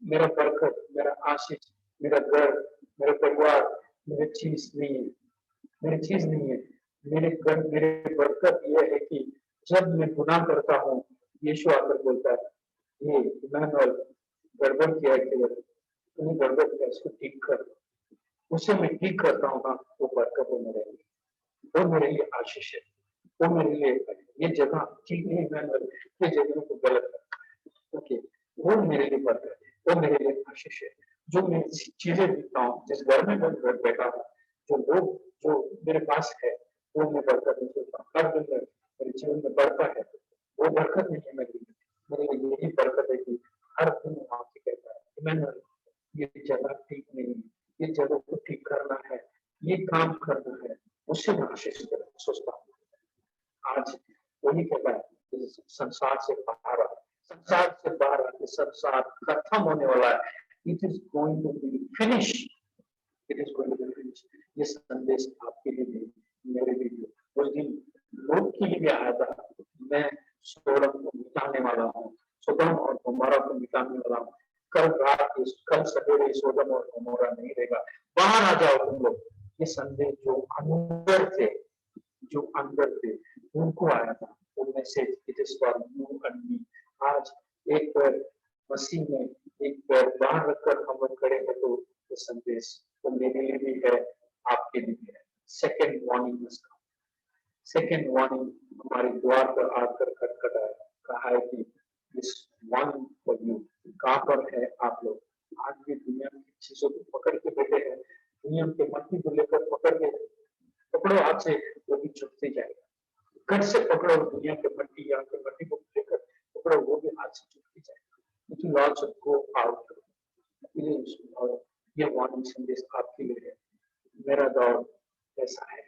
मेरा बरकत, मेरा आशीष, मेरा घर, मेरा परिवार मेरी चीज नहीं है। मेरे बरकत यह है कि जब मैं गुनाह करता हूँ, यीशु आकर बोलता है, ये इमानुएल गड़बड़ किया है, केवल तूने गड़बड़ किया, इसको ठीक कर। उसे मैं ठीक करता हूँ ना, वो बरकत है मेरे लिए, वो मेरे लिए आशीष है, वो मेरे लिए ये जगह ठीक नहीं इमानुएल, ये जगह तो गलत है, ओके, वो मेरे लिए बरकत है, वो मेरे लिए आशीष है। जो मैं चीजें देखता हूँ, जिस घर में मैं बैठा हूँ, जो लोग जो मेरे पास है, वो मैं बरकत नहीं सोचता। हर दिन मेरे जीवन में बढ़ता है, वो बरकत नहीं है मेरे लिए यही बरकत है कि हर दिन आपसे कहता है इमानुएल, ये जगह ठीक नहीं है, ये जगह को ठीक करना है, ये काम करना है, उससे मैं आशीष सोचता हूँ। आज वही कहता है संसार से बाहर आके संसार खत्म होने वाला है। It is going to be finish. ये संदेश आपके लिए भी, मेरे लिए भी। उस दिन लोग के लिए भी आया था, मैं सोडम को मिटाने वाला हूँ, सोडम और गोमोरा को मिटाने वाला हूँ। कल सवेरे सोडम और गोमोरा नहीं रहेगा, बाहर आ जाओ तुम लोग। ये संदेश जो अंदर थे उनको आया था, वो message it is for you and me. आज एक पैर मसीह में, एक पैर बाहर रखकर हम लोग खड़े हैं, तो ये संदेश वो मेरे लिए भी है, आपके लिए भी है। सेकेंड वार्निंग हमारे द्वार पर आकर खटखटाया, कहा है कि दिस वन फॉर यू। कहाँ पर है आप लोग? आज भी दुनिया की चीजों को पकड़ के बैठे हैं, दुनिया के मट्टी को लेकर पकड़ो हाथ से, वो भी छुटते जाएगा। घर से पकड़ो दुनिया के मट्टी या के मट्टी को लेकर पकड़ो, वो भी हाथ से छुटती जाएगा। It will also go out. ये वार्निंग संदेश आपके लिए है। मेरा दौर ऐसा है,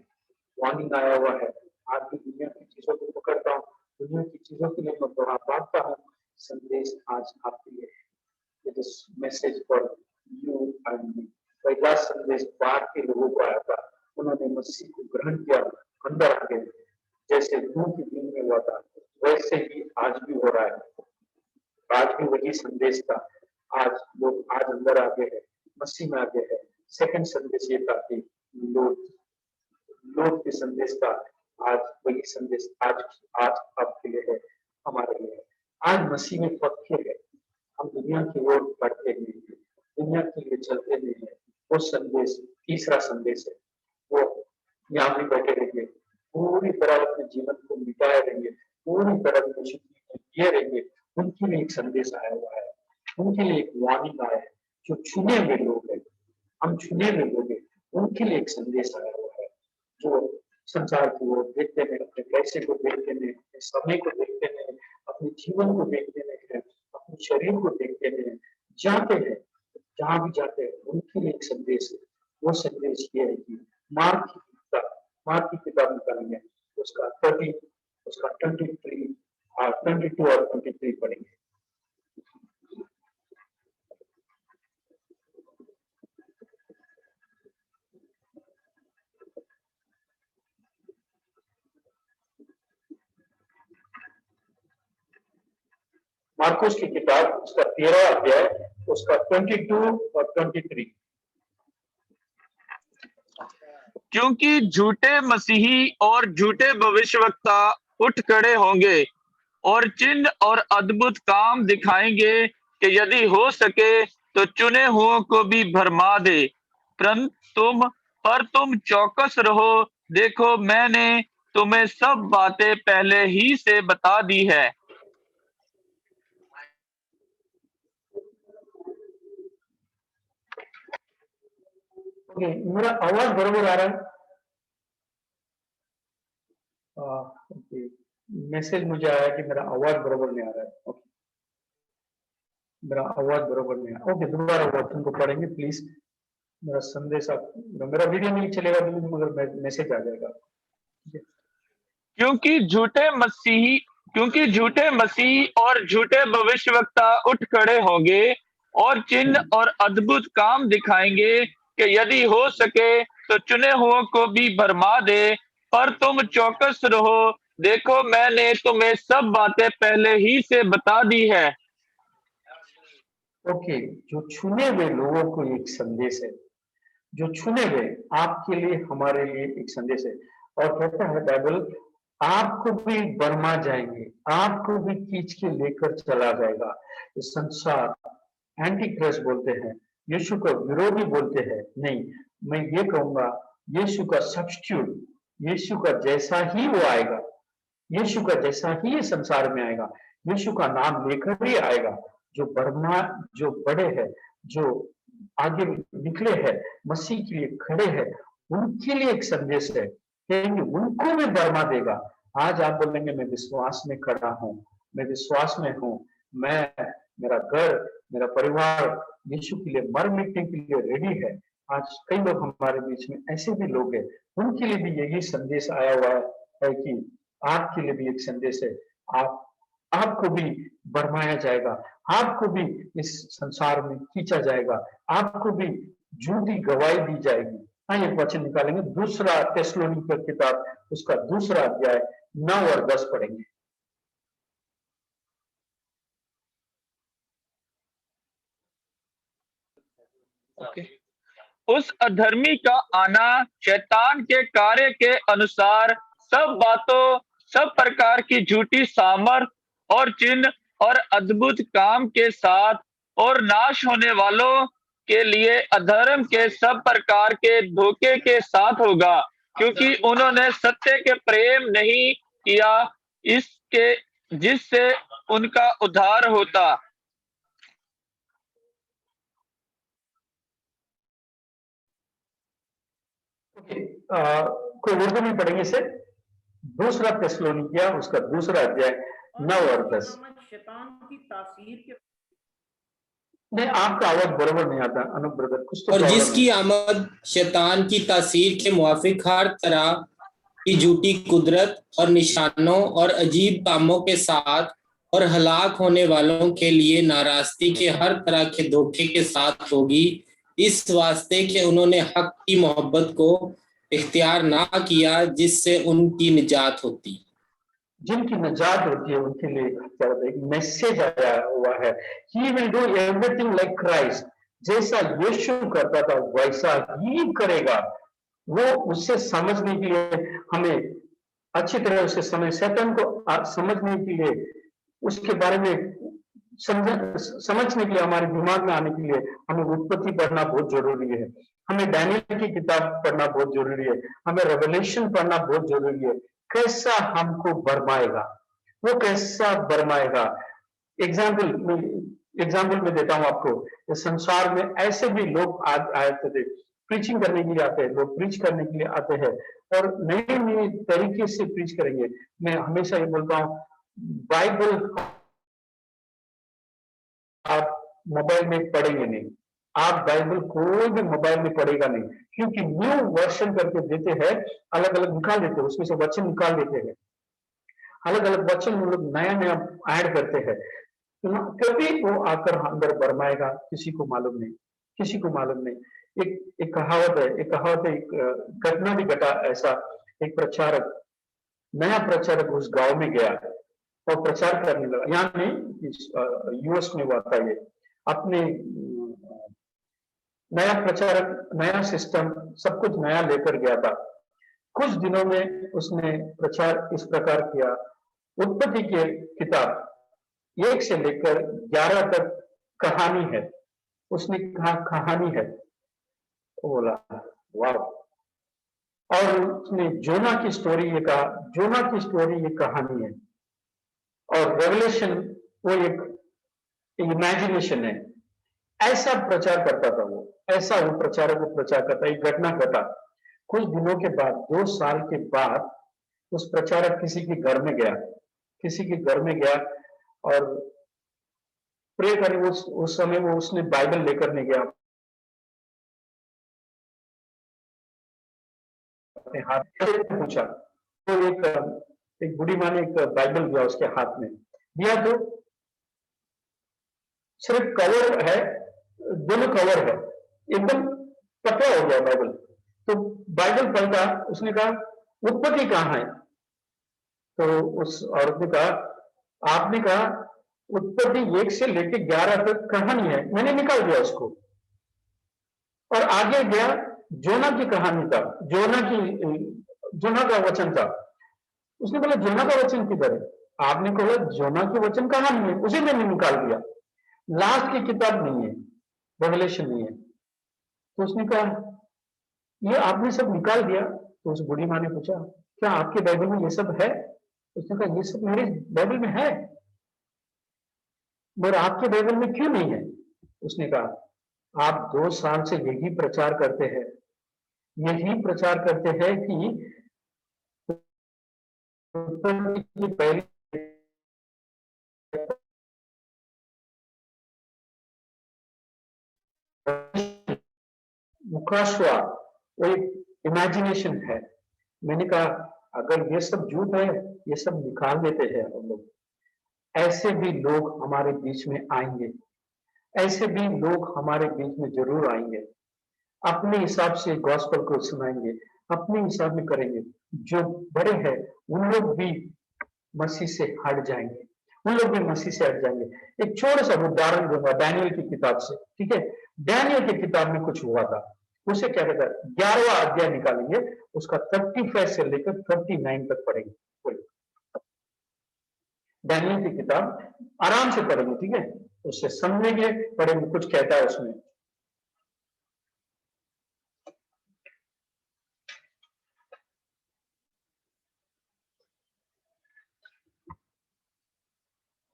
वार्निंग आया हुआ है। आज भी दुनिया की चीजों को पकड़ता हूँ, दुनिया की चीजों के लिए मैं भागता हूँ। संदेश आज आपके लिए है। It is message for you and me. पहला संदेश बाहर के लोगों को आया था, उन्होंने मसीह को ग्रहण किया, अंदर आ गए। जैसे नूह के दिन में हुआ था, वैसे ही आज भी हो रहा है। आज भी वही संदेश था। आज लोग आज अंदर आ गए हैं, मसीह में आ गए हैं। सेकंड संदेश ये था कि लोग के संदेश का आज वही संदेश आज आपके लिए है, हमारे लिए है। आज मसीह में पक्के है, हम दुनिया की ओर बढ़ते नहीं है, दुनिया के लिए चलते नहीं है। वो संदेश तीसरा संदेश है, वो यहाँ भी बैठे रहेंगे, पूरी तरह अपने जीवन को मिटाए रहेंगे, पूरी तरह दिए रहेंगे। उनके लिए एक संदेश आया हुआ है, उनके लिए एक वार्निंग आया है। जो चुने हुए लोग हैं, हम चुने हुए लोग हैं, उनके लिए एक संदेश आया हुआ है। जो संसार की ओर देखते हैं, अपने पैसे को देखते हैं, अपने समय को देखते हैं, अपने जीवन को देखते हैं, अपने शरीर को देखते हैं, जाते हैं, जहां भी जाते हैं उनके लिए एक संदेश है। वो संदेश ये है कि मार्क की किताब निकालेंगे, उसका 30, उसका 23, 22 और 23 पढ़ेंगे। मार्कुस की किताब उसका 13 अध्याय, उसका 22 और 23। क्योंकि झूठे मसीही और झूठे भविष्यवक्ता उठ खड़े होंगे और चिन्ह और अद्भुत काम दिखाएंगे कि यदि हो सके तो चुने हुओं को भी भरमा दे। पर तुम चौकस रहो, देखो मैंने तुम्हें सब बातें पहले ही से बता दी है। मेरा आवाज बराबर आ रहा है? ओके, मैसेज मुझे आया कि मेरा आवाज बराबर नहीं आ रहा है। ओके, मेरा आवाज बराबर नहीं आ रहा। ओके, दोबारा वचन को पढ़ेंगे प्लीज। मेरा संदेश मेरा वीडियो नहीं चलेगा मगर मैसेज आ जाएगा। क्योंकि झूठे मसीह और झूठे भविष्यवक्ता उठ खड़े होंगे और चिन्ह और अद्भुत काम दिखाएंगे कि यदि हो सके तो चुने हुओं को भी भरमा दे। पर तुम चौकस रहो, देखो मैंने तुम्हें सब बातें पहले ही से बता दी है। ओके, जो चुने हुए लोगों को एक संदेश है, जो चुने हुए आपके लिए, हमारे लिए एक संदेश है। और कहता है बाइबल, आपको भी बरमा जाएंगे, आपको भी खींच के लेकर चला जाएगा। इस संसार एंटी क्राइस्ट बोलते हैं, यीशु का विरोधी बोलते हैं। नहीं, मैं ये कहूंगा यीशु का सब्स्टिट्यूट, यीशु का जैसा ही वो आएगा, यीशु का जैसा ही ये संसार में आएगा, यीशु का नाम लेकर ही आएगा। जो बड़े हैं, जो आगे निकले हैं, मसीह के लिए खड़े हैं, उनके लिए एक संदेश है, कहेंगे उनको भी बरमा देगा। आज आप बोलेंगे मैं विश्वास में खड़ा हूँ, मैं विश्वास में हूँ, मैं, मेरा घर, मेरा परिवार यीशु के लिए मर मिटने के लिए रेडी है। आज कई लोग हमारे बीच में ऐसे भी लोग हैं, उनके लिए भी यही संदेश आया हुआ है कि आपके लिए भी एक संदेश है, आपको भी बरमाया जाएगा, आपको भी इस संसार में खींचा जाएगा, आपको भी झूठी गवाही दी जाएगी। हाँ, एक वचन निकालेंगे, दूसरा थिस्सलुनीके की किताब, उसका 2 अध्याय 9 और 10 पढ़ेंगे। उस अधर्मी का आना शैतान के कार्य के अनुसार सब प्रकार की झूठी सामर्थ और चिन्ह और अद्भुत काम के साथ और नाश होने वालों के लिए अधर्म के सब प्रकार के धोखे के साथ होगा, क्योंकि उन्होंने सत्य के प्रेम नहीं किया, इसके जिससे उनका उद्धार होता। कोई उर्दू में पढ़ेंगे इसे? 2 थिस्सलुनीके उसका 2 अध्याय 9 और 10। शैतान की तासीर के नहीं, आपका आवाज बराबर नहीं आता अनूप ब्रदर, कुछ तो। और जिसकी आमद शैतान की तासीर के मुआफिक हर तरह की झूठी कुदरत और निशानों और अजीब कामों के साथ और हलाक होने वालों के लिए नाराजगी के हर तरह के धोखे के साथ होगी, इस वास्ते कि उन्होंने हक की मोहब्बत को इख्तियार ना किया, जिससे उनकी निजात होती। जिनकी निजात होती है उनके लिए एक मैसेज आया हुआ है, he will do everything like Christ. जैसा यीशु करता था वैसा ही करेगा। वो उससे समझने के लिए हमें अच्छी तरह से शैतान को समझने के लिए, उसके बारे में समझने के लिए, हमारे दिमाग में आने के लिए हमें उत्पत्ति पढ़ना बहुत जरूरी है, हमें डैनियल की किताब पढ़ना बहुत जरूरी है, हमें रेवलेशन पढ़ना बहुत जरूरी है। कैसा हमको बरमाएगा, वो कैसा बरमाएगा। एग्जाम्पल में देता हूं आपको। इस संसार में ऐसे भी लोग आए थे प्रीचिंग करने के लिए आते हैं, लोग प्रीच करने के लिए आते हैं और नए नए तरीके से प्रीच करेंगे। मैं हमेशा ये बोलता हूँ, बाइबल आप मोबाइल में पढ़ेंगे नहीं, आप बाइबल कोई भी मोबाइल में पढ़ेगा नहीं, क्योंकि न्यू वर्जन करके देते हैं, अलग अलग निकाल देते हैं, उसमें से वचन निकाल देते हैं, अलग अलग वचन वो लोग नया नया ऐड करते हैं। कभी वो आकर अंदर बरमाएगा किसी को मालूम नहीं, किसी को मालूम नहीं। एक कहावत है, एक घटना भी घटा ऐसा। एक प्रचारक, नया प्रचारक उस गांव में गया और प्रचार करने लगा। यहाँ नहीं, यूएस में हुआ था ये। अपने नया प्रचारक, नया सिस्टम, सब कुछ नया लेकर गया था। कुछ दिनों में उसने प्रचार इस प्रकार किया, उत्पत्ति की किताब 1 से लेकर 11 तक कहानी है। उसने कहा कहानी है, तो बोला वाह। और उसने जोना की स्टोरी ये कहा, जोना की स्टोरी ये कहानी है। और रेवलेशन वो एक इमेजिनेशन है। ऐसा प्रचार करता था वो, ऐसा वो प्रचारक को प्रचार करता। एक घटना घटा कुछ दिनों के बाद, 2 साल के बाद, उस प्रचारक किसी के घर में गया, किसी के घर में गया और प्रे करने। उस समय वो उसने बाइबल लेकर नहीं गया अपने हाथ में, पूछा तो एक बूढ़ी माँ ने एक बाइबल दिया उसके हाथ में, दिया तो सिर्फ कवर है, दोनों कवर है, एकदम पतला हो गया बाइबल। तो बाइबल पढ़ता, उसने कहा उत्पत्ति कहाँ है? तो उस औरत ने कहा, आपने कहा उत्पत्ति 1 से लेकर 11 तक कहानी है, मैंने निकाल दिया उसको और आगे गया जोना की कहानी था, जोना का वचन था। उसने बोला जोना का वचन किधर है? आपने कहा जोना के वचन कहानी है, उसे मैंने निकाल दिया, लास्ट की किताब नहीं है, रेवलेशन नहीं है। तो उसने कहा ये आपने सब निकाल दिया? तो उस बूढ़ी माँ ने पूछा क्या आपके बाइबल में ये सब है? उसने कहा ये सब मेरे बाइबल में है, मगर आपके बाइबल में क्यों नहीं है? उसने कहा आप 2 साल से यही प्रचार करते हैं, यही प्रचार करते हैं कि पहली मुखाश्वा वो एक इमेजिनेशन है। मैंने कहा अगर ये सब झूठ है, ये सब निकाल देते हैं हम लोग। ऐसे भी लोग हमारे बीच में आएंगे, ऐसे भी लोग हमारे बीच में जरूर आएंगे, अपने हिसाब से गॉस्पेल को सुनाएंगे, अपने हिसाब में करेंगे। जो बड़े हैं उन लोग भी मसीह से हट जाएंगे, उन लोग भी मसीह से हट जाएंगे। एक छोटा सा उदाहरण दूंगा डैनियल की किताब से, ठीक है? डैनियल की किताब में कुछ हुआ था, उसे क्या कहता है, 11वां अध्याय निकालेंगे, उसका 35 से लेकर 39 तक पढ़ेंगे। डैनियल की किताब आराम से पढ़ेंगे, ठीक है? उससे समझेंगे, पढ़ेंगे कुछ कहता है उसमें।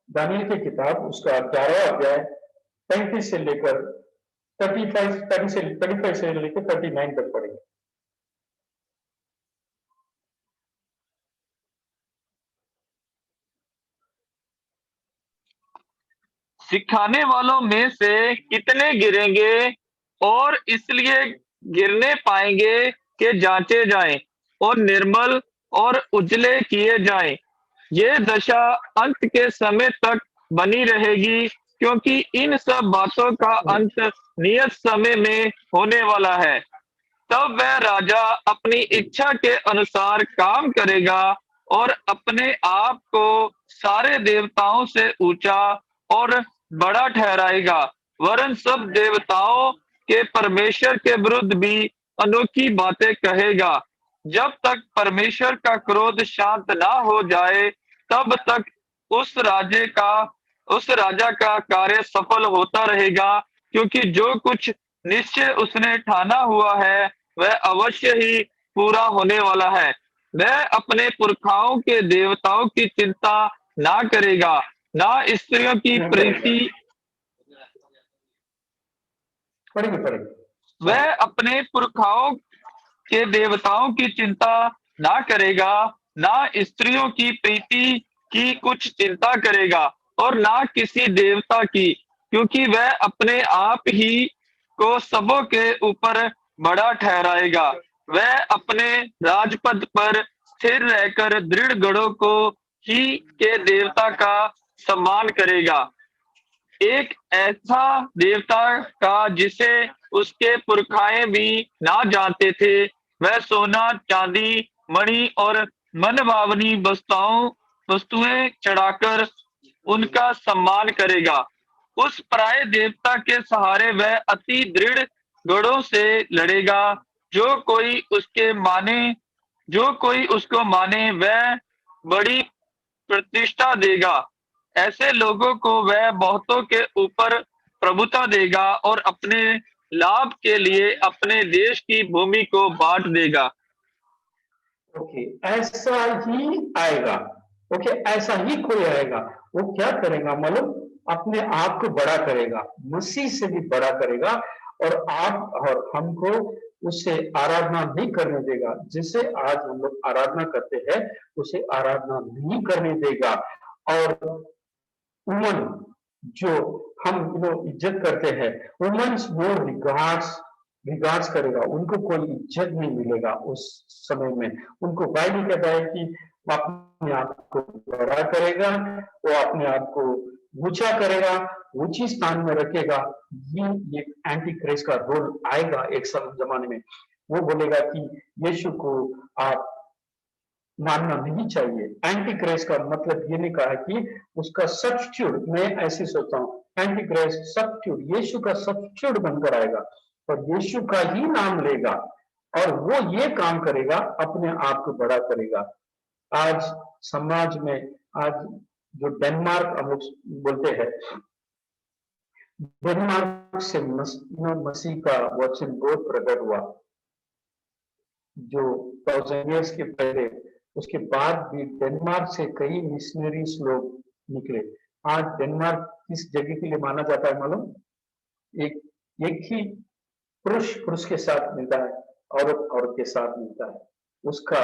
दानियल की किताब उसका 11वां अध्याय 35 से लेकर 35 से लेकर 39 तक पढ़ेंगे। सिखाने वालों में से कितने गिरेंगे और इसलिए गिरने पाएंगे कि जांचे जाएं और निर्मल और उजले किए जाएं। ये दशा अंत के समय तक बनी रहेगी, क्योंकि इन सब बातों का अंत नियत समय में होने वाला है। तब वह राजा अपनी इच्छा के अनुसार काम करेगा और अपने आप को सारे देवताओं से ऊंचा और बड़ा ठहराएगा, वरन सब देवताओं के परमेश्वर के विरुद्ध भी अनोखी बातें कहेगा। जब तक परमेश्वर का क्रोध शांत ना हो जाए, तब तक उस राजा का कार्य सफल होता रहेगा, क्योंकि जो कुछ निश्चय उसने ठाना हुआ है वह अवश्य ही पूरा होने वाला है। वह अपने पुरखाओं के देवताओं की चिंता ना करेगा, ना स्त्रियों की प्रीति। पढ़ेंगे वह अपने पुरखाओं के देवताओं की चिंता ना करेगा, ना स्त्रियों की प्रीति की कुछ चिंता करेगा और ना किसी देवता की, क्योंकि वह अपने आप ही को सबों के ऊपर बड़ा ठहराएगा। वह अपने राजपद पर स्थिर रहकर दृढ़ गढ़ों को ही के देवता का सम्मान करेगा, एक ऐसा देवता का जिसे उसके पुरखाए भी ना जानते थे। वह सोना, चांदी, मणि और मनभावनी वस्तुएं चढ़ाकर उनका सम्मान करेगा। उस पराये देवता के सहारे वह अति दृढ़ गढ़ों से लड़ेगा। जो कोई उसको माने वह बड़ी प्रतिष्ठा देगा। ऐसे लोगों को वह बहुतों के ऊपर प्रभुता देगा और अपने लाभ के लिए अपने देश की भूमि को बांट देगा। ओके, ऐसा ही आएगा। ओके, ऐसा ही कोई आएगा। वो क्या करेगा मालूम? अपने आप को बड़ा करेगा, मसीह से भी बड़ा करेगा, और आप और हमको उससे आराधना नहीं करने देगा। जिसे आज हम लोग आराधना करते हैं उसे आराधना नहीं करने देगा। और वुमन जो हम लोग इज्जत करते हैं, वुमेन्स मोर रिगार्ड्स करेगा, उनको कोई इज्जत नहीं मिलेगा उस समय में। उनको बाइबल कहता है कि वो अपने आप को बड़ा करेगा, वो अपने आप को ऊंचा करेगा, ऊंची स्थान में रखेगा। ये एंटी क्राइस्ट का रोल आएगा एक समय जमाने में। वो बोलेगा कि यीशु को आप मानना नहीं चाहिए। एंटी क्राइस्ट का मतलब ये नहीं कहा कि उसका सब्स्टिट्यूट, मैं ऐसे सोचता हूँ, एंटी क्राइस्ट सब्स्टिट्यूट, यीशु का सब्स्टिट्यूट बनकर आएगा और यीशु का ही नाम लेगा और वो ये काम करेगा, अपने आप को बड़ा करेगा। आज समाज में, आज जो डेनमार्क हम लोग बोलते हैं, डेनमार्क से मसीह का वचन बहुत प्रकट हुआ जो 1000 ईयर्स के पहले। उसके बाद भी डेनमार्क से कई मिशनरीज लोग निकले। आज डेनमार्क किस जगह के लिए माना जाता है मालूम? एक ही पुरुष के साथ मिलता है, औरत के साथ मिलता है। उसका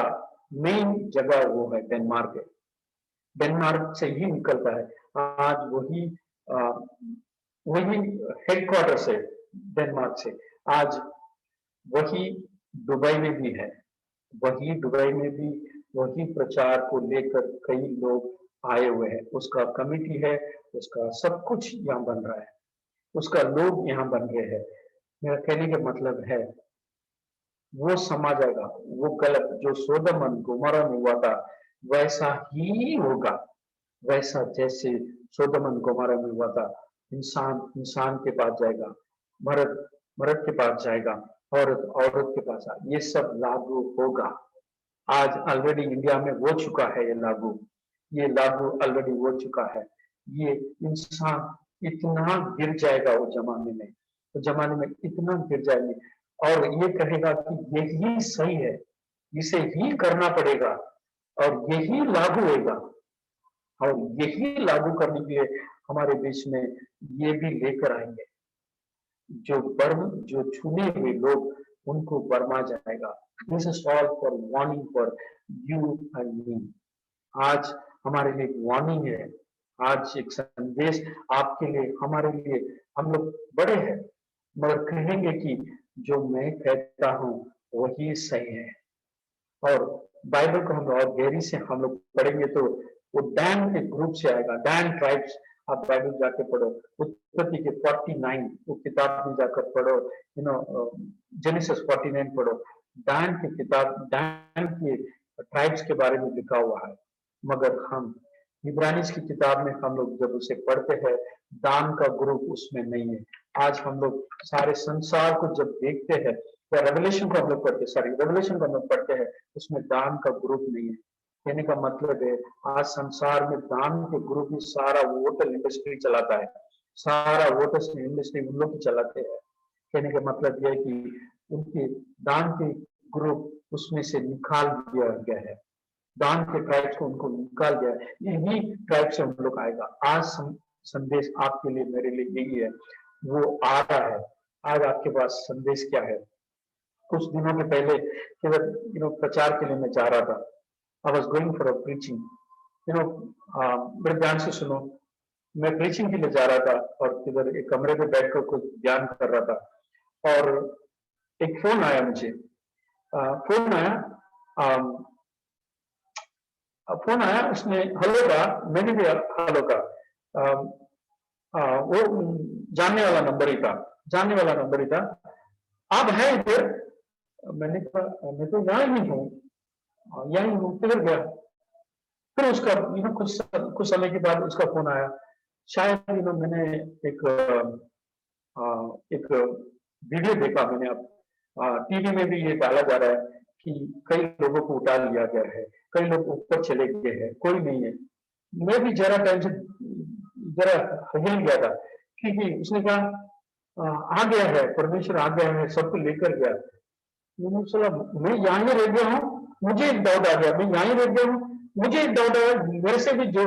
मेन जगह वो है डेनमार्क है। डेनमार्क से ही निकलता है। आज वही हेडक्वार्टर्स है डेनमार्क से। आज वही दुबई में भी है, वही प्रचार को लेकर कई लोग आए हुए हैं। उसका कमिटी है, उसका सब कुछ यहाँ बन रहा है, उसका लोग यहाँ बन रहे हैं। मेरा कहने का मतलब है वो समा जाएगा, वो गलत जो सोदम और गोमोरा में हुआ था वैसा ही होगा, वैसा जैसे सोदम और गोमोरा में हुआ था। इंसान के पास जाएगा, मर्द के पास जाएगा, औरत के पास आएगा। ये सब लागू होगा। आज ऑलरेडी इंडिया में हो चुका है ये लागू ऑलरेडी हो चुका है। ये इंसान इतना गिर जाएगा वो जमाने में इतना गिर जाएंगे और ये कहेगा कि यही सही है, इसे ही करना पड़ेगा और यही लागू होगा। और यही लागू करने के लिए हमारे बीच में ये भी लेकर आएंगे। जो चुने हुए लोग, उनको बरमा जाएगा। This is all for warning for you and me. आज हमारे लिए वार्निंग है, आज एक संदेश आपके लिए, हमारे लिए। हम लोग बड़े हैं मगर कहेंगे कि जो मैं कहता हूँ वही सही है। और बाइबल को हम और गहरी से हम लोग पढ़ेंगे तो वो डैन के ग्रुप से आएगा, डैन ट्राइब्स। आप बाइबल जाके पढ़ो, उत्पत्ति के 49 वो किताब में जाकर पढ़ो, जेनेसिस 49 पढ़ो। डैन की किताब, डैन के ट्राइब्स के बारे में लिखा हुआ है। मगर हम इब्रानीज की किताब में हम लोग जब उसे पढ़ते हैं, दान का ग्रुप उसमें नहीं है। आज हम लोग सारे संसार को जब देखते हैं, या रेवलेशन को हम लोग पढ़ते हैं, उसमें दान का ग्रुप नहीं है। कहने का मतलब है आज संसार में दान के ग्रुप ही सारा होटल इंडस्ट्री चलाता है, सारा होटल इंडस्ट्री उन लोग ही चलाते हैं। कहने का मतलब यह है कि उनके दान के ग्रुप उसमें से निकाल दिया गया है, दान के ट्राइब्स को उनको निकाल दिया है। यही ट्राइब से हम लोग आएगा। आज संदेश आपके लिए, मेरे लिए यही है, वो आ रहा है। आज आपके पास संदेश क्या है? कुछ दिनों के पहले केवल प्रचार के लिए मैं जा रहा था। I was going for a preaching. बड़े ध्यान से सुनो, मैं प्रीचिंग के लिए जा रहा था और किधर एक कमरे में बैठकर कुछ ध्यान कर रहा था और एक फोन आया मुझे। फोन आया, उसने हेलो का, मैंने भी हेलो का। वो जानने वाला नंबर ही था। आप है इधर? मैंने कहा मैं तो यहाँ ही हूँ, किधर गया? फिर उसका कुछ समय के बाद उसका फोन आया। शायद मैंने एक वीडियो देखा, मैंने अब टीवी में भी ये डाला जा रहा है कि कई लोगों को उठा लिया गया है, कई लोग ऊपर चले गए हैं, कोई नहीं है। मैं भी जरा टाइम से जरा हिल गया था, क्योंकि उसने कहा आ गया है, परमेश्वर आ गया है, सबको लेकर गया। मैंने सोचा मैं यहाँ ही रह गया हूँ, मुझे एक डाउट आ गया, मैं यहाँ ही रह गया हूँ, मुझे एक डाउट आया। मेरे से भी जो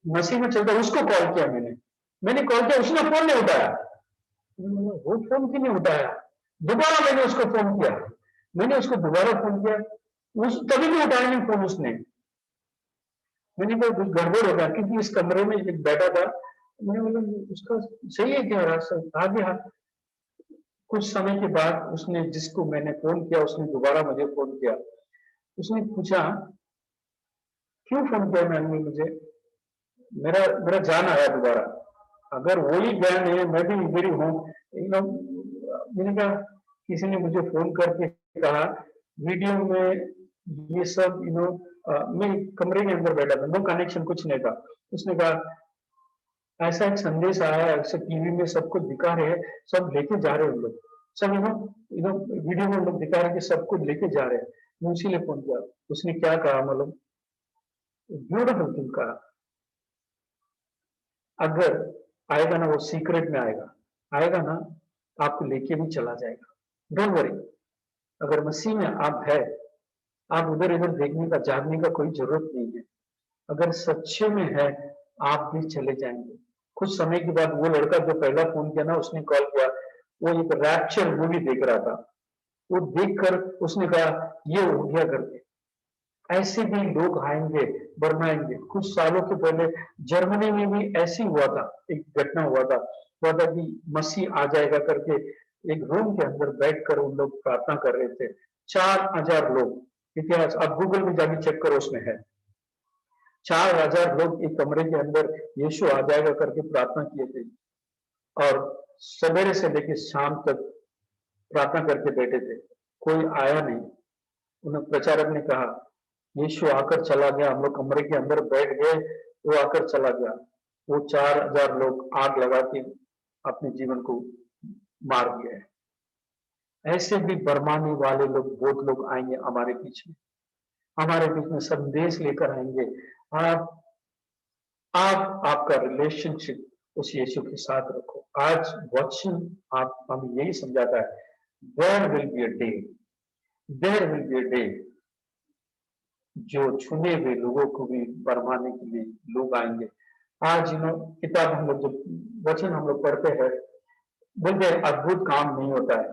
मसीह में चलता है उसको कॉल किया, मैंने कॉल किया, उसने फोन नहीं उठाया। वो फोन क्यों नहीं उठाया? दोबारा मैंने उसको फोन किया, तभी भी उठाया नहीं फोन उसने। मैंने कहा कुछ गड़बड़ होगा, क्योंकि इस कमरे में एक बैठा था। मैंने बोला उसका सही है क्या रास्ता? आ गया। कुछ समय के बाद उसने, जिसको मैंने फोन किया, उसने दोबारा मुझे फोन किया। उसने पूछा क्यों फोन किया मैंने मुझे? मेरा जान आया दोबारा। अगर वो ही ज्ञान है, मैं भी इधर ही हूँ। मैंने कहा किसी ने मुझे फोन करके कहा वीडियो में ये सब मैं कमरे के अंदर बैठा था, नो कनेक्शन, कुछ नहीं था। उसने कहा ऐसा एक संदेश आया है, ऐसे टीवी में सब कुछ दिखा रहे हैं, सब लेके जा रहे हैं लोग, सब वीडियो में लोग दिखा रहे हैं कि सब कुछ लेके जा रहे हैं। मैं इसीलिए फोन किया। उसने क्या कहा मालूम? ब्यूटीफुल थिंग कहा, अगर आएगा ना वो सीक्रेट में आएगा ना, आपको लेके भी चला जाएगा। डोंट वरी, अगर मसीह में आप है, आप उधर इधर देखने का, जागने का कोई जरूरत नहीं है। अगर सच्चे में है, आप भी चले जाएंगे। कुछ समय के बाद वो लड़का जो पहला फोन किया ना, उसने कॉल किया, वो एक रैप्चर मूवी देख रहा था। वो देखकर उसने कहा ये हो गया करके। ऐसे भी लोग आएंगे, बरमाएंगे। कुछ सालों के पहले जर्मनी में भी ऐसी हुआ था, एक घटना हुआ था कि मसीह आ जाएगा करके एक रूम के अंदर बैठकर उन लोग प्रार्थना कर रहे थे। 4000 लोग, इतिहास आप गूगल में जाके चेक करो, उसमें है। 4000 लोग एक कमरे के अंदर यीशु आ जाएगा करके प्रार्थना किए थे, और सवेरे से लेकर शाम तक प्रार्थना करके बैठे थे, कोई आया नहीं। उन्हें प्रचारक ने कहा यीशु आकर चला गया, हम लोग कमरे के अंदर बैठ गए, वो आकर चला गया। वो 4000 लोग आग लगा के अपने जीवन को मार दिया है। ऐसे भी बरमाने वाले लोग, बहुत लोग आएंगे हमारे बीच में संदेश लेकर आएंगे। आप आपका रिलेशनशिप उस यीशु के साथ रखो। आज वचन आप हमें यही समझाता है, there will be a day जो छुने हुए लोगों को भी बरमाने के लिए लोग आएंगे। आज किताब हम लोग, जो वचन हम लोग पढ़ते हैं, बोलते हैं अद्भुत काम नहीं होता है।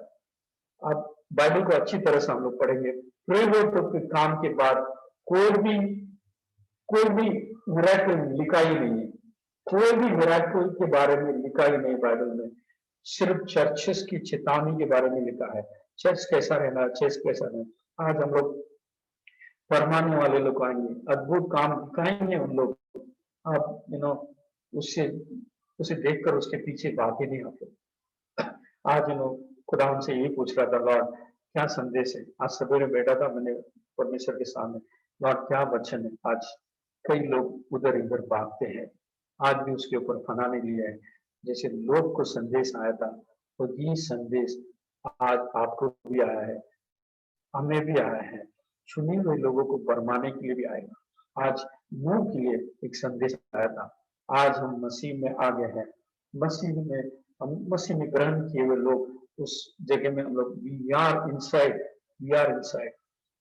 अब बाइबल को अच्छी तरह से हम लोग पढ़ेंगे, प्रयोजन के काम के बाद कोई भी मिरेकल लिखा ही नहीं है। कोई भी मिरेकल के बारे में लिखा ही नहीं बाइबल में। सिर्फ चर्चेस की चेतावनी के बारे में लिखा है, चर्च कैसा रहना, चर्च कैसा रहना। आज हम लोग फरमाने वाले लोग आएंगे, अद्भुत काम दिखाएंगे उन लोग। आप उसे देखकर उसके पीछे भागे नहीं आते। आज खुदा उनसे यही पूछ रहा था, लॉर्ड क्या संदेश है? आज सवेरे बैठा था मैंने परमेश्वर के सामने, लॉर्ड क्या वचन है? आज कई लोग उधर इधर भागते हैं, आज भी उसके ऊपर फना नहीं लिया है। जैसे लोग को संदेश आया था, तो ये संदेश आज आपको भी आया है, हमें भी आया है। चुने हुए लोगों को बरमाने के लिए भी आएगा। आज नूह के लिए एक संदेश आया था। आज हम मसीह में आ गए हैं, मसीह में ग्रहण किए हुए लोग, उस जगह में हम लोग वी आर इनसाइड।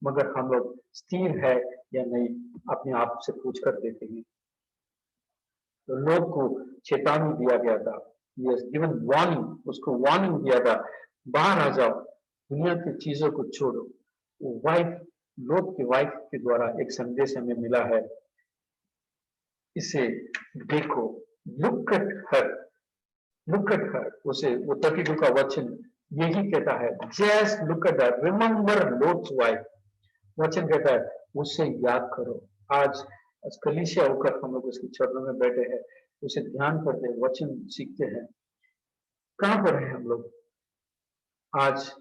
मगर हम लोग स्थिर है या नहीं, अपने आप से पूछ कर देखेंगे। तो लोग को चेतावनी दिया गया था, गिवन वार्निंग, उसको वार्निंग दिया था बाहर आ जाओ, दुनिया की चीजों को छोड़ो। वो वाइफ, लोट की वाइफ के द्वारा एक संदेश हमें मिला है, इसे देखो, look at her, look at her. उसे वो 32 का वचन यही कहता है, just look at her, remember Lot's wife. वचन कहता है उससे याद करो। आज कलीसिया होकर हम लोग उसके चरणों में बैठे हैं, उसे ध्यान करते हैं, वचन सीखते हैं। कहां पर है हम लोग? आज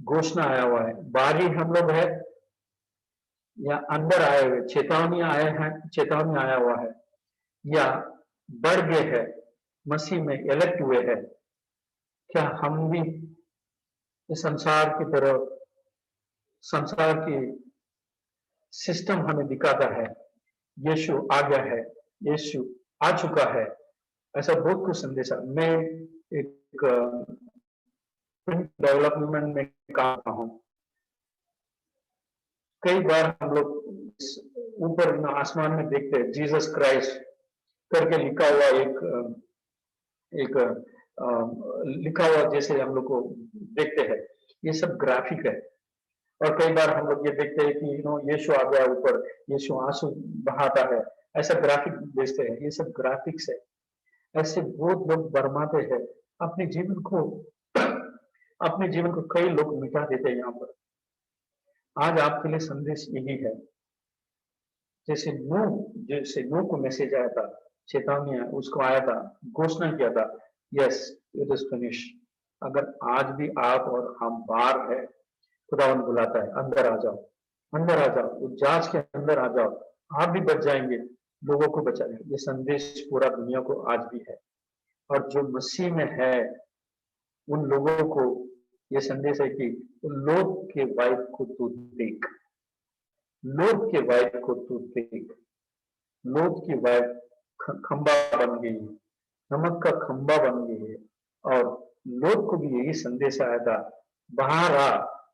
घोषणा आया हुआ है, बाहरी हम लोग है या अंदर आए हुए चेतावनी आए हैं, चेतावनी आया हुआ है, या बढ़ गए हैं, मसीह में इलेक्ट हुए हैं? क्या हम भी इस संसार की तरफ, संसार की सिस्टम हमें दिखाता है यीशु आ गया है, यीशु आ चुका है, ऐसा बहुत कुछ संदेश है। मैं एक डेवलपमेंट में काम करता हूँ। कई बार हम लोग ऊपर आसमान में देखते हैं जीसस क्राइस्ट करके लिखा हुआ एक लिखा हुआ जैसे हम लोग को देखते हैं, ये सब ग्राफिक है। और कई बार हम लोग ये देखते हैं कि यीशु आ गया ऊपर, यीशु आंसू बहाता है, ऐसा ग्राफिक देखते हैं। ये सब ग्राफिक्स है। ऐसे बहुत लोग बरमाते हैं अपने जीवन को, अपने जीवन को कई लोग मिटा देते हैं यहाँ पर। आज आपके लिए संदेश यही है, जैसे नूह को मैसेज आया था, चेतावनी उसको आया था, घोषणा किया था, यस इट इज फिनिश। अगर आज भी आप और हम बाहर है, खुदावन बुलाता है, अंदर आ जाओ, अंदर आ जाओ, उस जांच के अंदर आ जाओ, आप भी बच जाएंगे, लोगों को बचाएंगे। ये संदेश पूरा दुनिया को आज भी है। और जो मसीह में है उन लोगों को ये संदेश है कि लोट के वाइफ को तू देख, लोट के वाइफ को तू देख। लोट की वाइफ खंबा बन गई, नमक का खंबा बन गई है। और लोट को भी यही संदेश आया था, बाहर आ,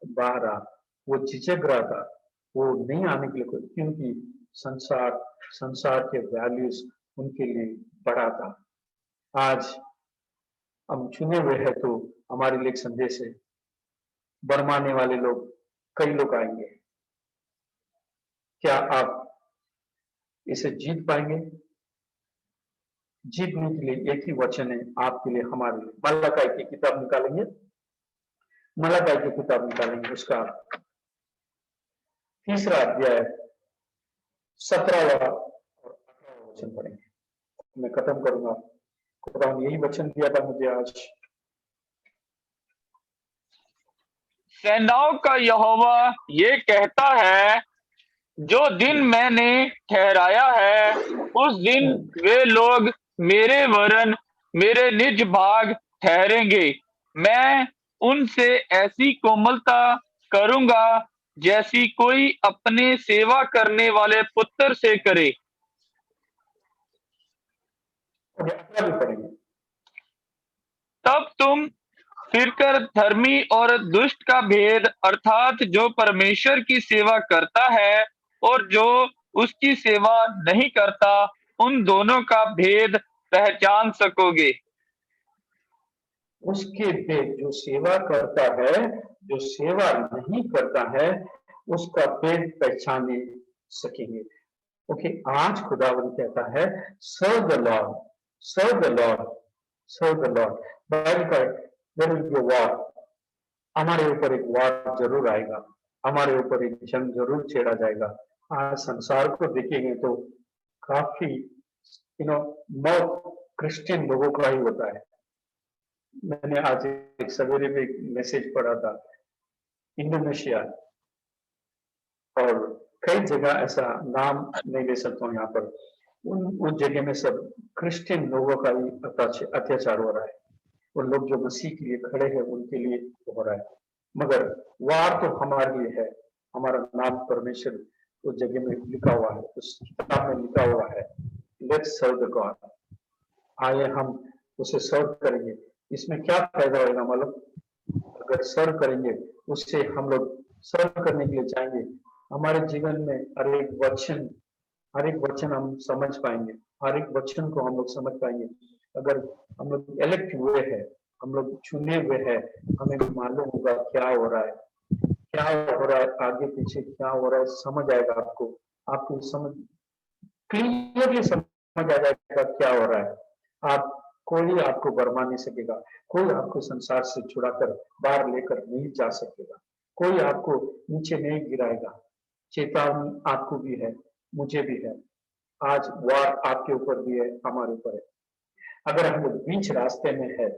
बाहर आ। वो झिझक रहा था, वो नहीं आने के लिए, क्योंकि संसार के वैल्यूज उनके लिए बड़ा था। आज हम चुने हुए हैं तो हमारे लिए एक संदेश है, बरमाने वाले लोग कई लोग आएंगे। क्या आप इसे जीत पाएंगे? जीतने के लिए एक ही वचन है आपके लिए, हमारे लिए। मलाकी की किताब निकालेंगे, मलाकी की किताब निकालेंगे, उसका 3रा अध्याय 17वां और 18वां वचन पढ़ेंगे। मैं खत्म करूंगा। खुदा ने यही वचन दिया था मुझे आज। सेनाओं का यहोवा ये कहता है, जो दिन मैंने ठहराया है उस दिन वे लोग मेरे वरन मेरे निज भाग ठहरेंगे। मैं उनसे ऐसी कोमलता करूंगा जैसी कोई अपने सेवा करने वाले पुत्र से करे। और 18 भी पढ़ेंगे। तब तुम फिरकर धर्मी और दुष्ट का भेद, अर्थात जो परमेश्वर की सेवा करता है और जो उसकी सेवा नहीं करता, उन दोनों का भेद पहचान सकोगे। उसके भेद, जो सेवा करता है, जो सेवा नहीं करता है, उसका भेद पहचाने सकेंगे। ओके, आज खुदावन कहता है, serve the lord, serve the lord, serve the lord. Bible का देयर विल बी वॉर। हमारे ऊपर एक वॉर जरूर आएगा, हमारे ऊपर एक जंग जरूर छेड़ा जाएगा। आज संसार को देखेंगे तो काफी मौत क्रिश्चियन लोगों का ही होता है। मैंने आज एक सवेरे में एक मैसेज पढ़ा था, इंडोनेशिया और कई जगह, ऐसा नाम नहीं ले सकता हूँ यहाँ पर, उन जगह में सब क्रिश्चियन लोगों का ही अत्याचार हो रहा है। उन लोग जो मसीह के लिए खड़े हैं उनके लिए हो रहा है। मगर वार तो हमारे लिए है, हमारा नाम परमेश्वर उस जगह में लिखा हुआ है, उस किताब में लिखा हुआ है, लेट्स सर्व द गॉड। आइए हम उसे सर्व करेंगे। इसमें क्या फायदा होगा मालूम? अगर सर्व करेंगे, उससे हम लोग सर्व करने के लिए जाएंगे, हमारे जीवन में हर एक वचन हम समझ पाएंगे, हर एक वचन को हम लोग समझ पाएंगे। अगर हम लोग इलेक्ट हुए हैं, हम लोग चुने हुए हैं, हमें मालूम होगा क्या हो रहा है, क्या हो रहा है, आगे पीछे क्या हो रहा है, समझ आएगा आपको, आपको समझ क्लियरली समझ आ जाएगा क्या हो रहा है। आप कोई आपको बरमा नहीं सकेगा, कोई आपको संसार से छुड़ाकर बाहर लेकर नहीं जा सकेगा, कोई आपको नीचे नहीं गिराएगा। चेतावनी आपको भी है, मुझे भी है। आज वार आपके ऊपर भी है, हमारे ऊपर है। अगर हम लोग बीच रास्ते में है,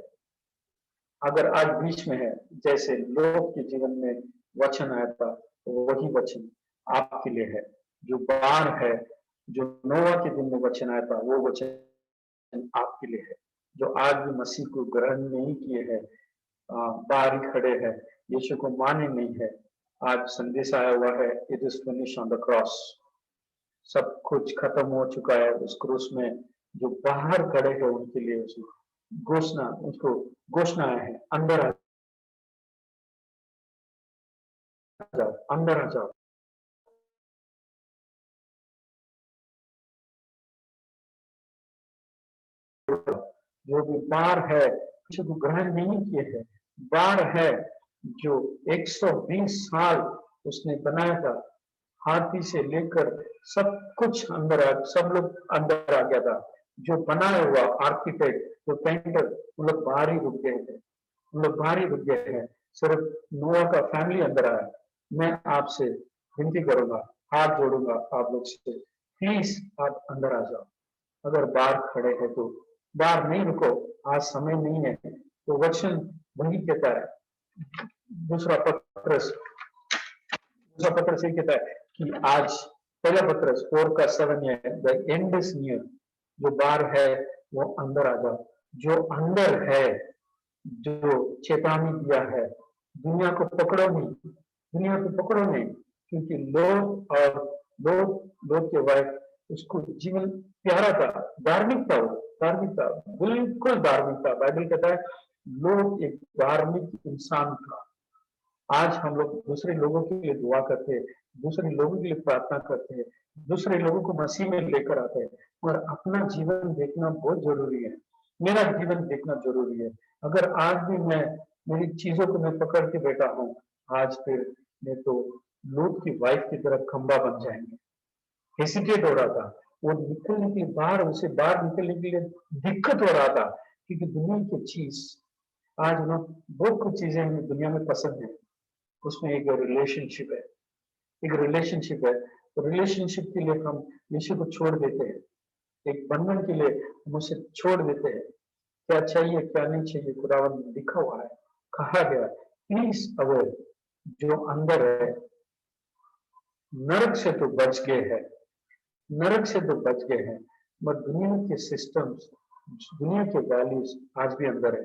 अगर आज बीच में है, जैसे लोग के जीवन में वचन आया था, तो वही वचन आपके लिए है। जो बाढ़ है, जो नोआ के दिन में वचन आया था, वो वचन आपके लिए है। जो आज भी मसीह को ग्रहण नहीं किए हैं, बाहर ही खड़े हैं, यीशु को माने नहीं है, आज संदेश आया हुआ है, it is finish on the cross. सब कुछ खत्म हो चुका है उस क्रूस में। जो बाहर खड़े हैं उनके लिए उसको घोषणा है, अंदर आ जाओ, अंदर आ जाओ। जो भी बार है, यीशु को ग्रहण नहीं किए हैं, बार है जो 120 साल उसने बनाया था, हाथी से लेकर सब कुछ अंदर सब लोग अंदर आ गया था। जो बनाया हुआ आर्किटेक्ट, जो पेंटर, वो लोग बाहर ही रुक गए थे, वो लोग बाहर ही रुक गए हैं। सिर्फ नोआ का फैमिली अंदर आया। मैं आपसे विनती करूंगा, हाथ जोड़ूंगा आप लोग से, प्लीज आप अंदर आ जाओ। अगर बाहर खड़े हैं तो बाहर नहीं रुको, आज समय नहीं है। तो वचन वही कहता है, दूसरा पत्रस ये कहता है कि आज पहला पत्रस 4:7 है, द एंड इज नियर। जो बाहर है वो अंदर आ जाओ। जो अंदर है, जो चेतावनी दिया है, दुनिया को पकड़ो नहीं, दुनिया को पकड़ो नहीं, क्योंकि लोग के वाइफ उसको जीवन प्यारा था, धार्मिकता बिल्कुल धार्मिकता। बाइबल कहता है लोग एक धार्मिक इंसान था। आज हम लोग दूसरे लोगों के लिए दुआ करते हैं, दूसरे लोगों के लिए प्रार्थना करते हैं, दूसरे लोगों को मसीह में लेकर आते हैं, और अपना जीवन देखना बहुत जरूरी है। मेरा जीवन देखना जरूरी है। अगर आज भी मैं मेरी चीजों को मैं पकड़ के बैठा हूँ, आज फिर मैं तो लूत की वाइफ की तरफ खंबा बन जाएंगे। हेसिटेट हो रहा था, वो निकलने के लिए उसे बाहर निकलने के लिए दिक्कत हो रहा था, क्योंकि दुनिया की चीज आज ना बहुत कुछ चीजें हमें दुनिया में पसंद है। उसमें एक रिलेशनशिप है, तो रिलेशनशिप के लिए हम यीशु को छोड़ देते हैं, एक बंधन के लिए हम उसे छोड़ देते हैं। क्या चाहिए क्या नहीं चाहिए खुदावंद में लिखा हुआ है, कहा गया, प्लीज अवॉइड। जो अंदर है, नरक से तो बच गए हैं, मगर दुनिया के सिस्टम्स, दुनिया के वैल्यूज आज भी अंदर है।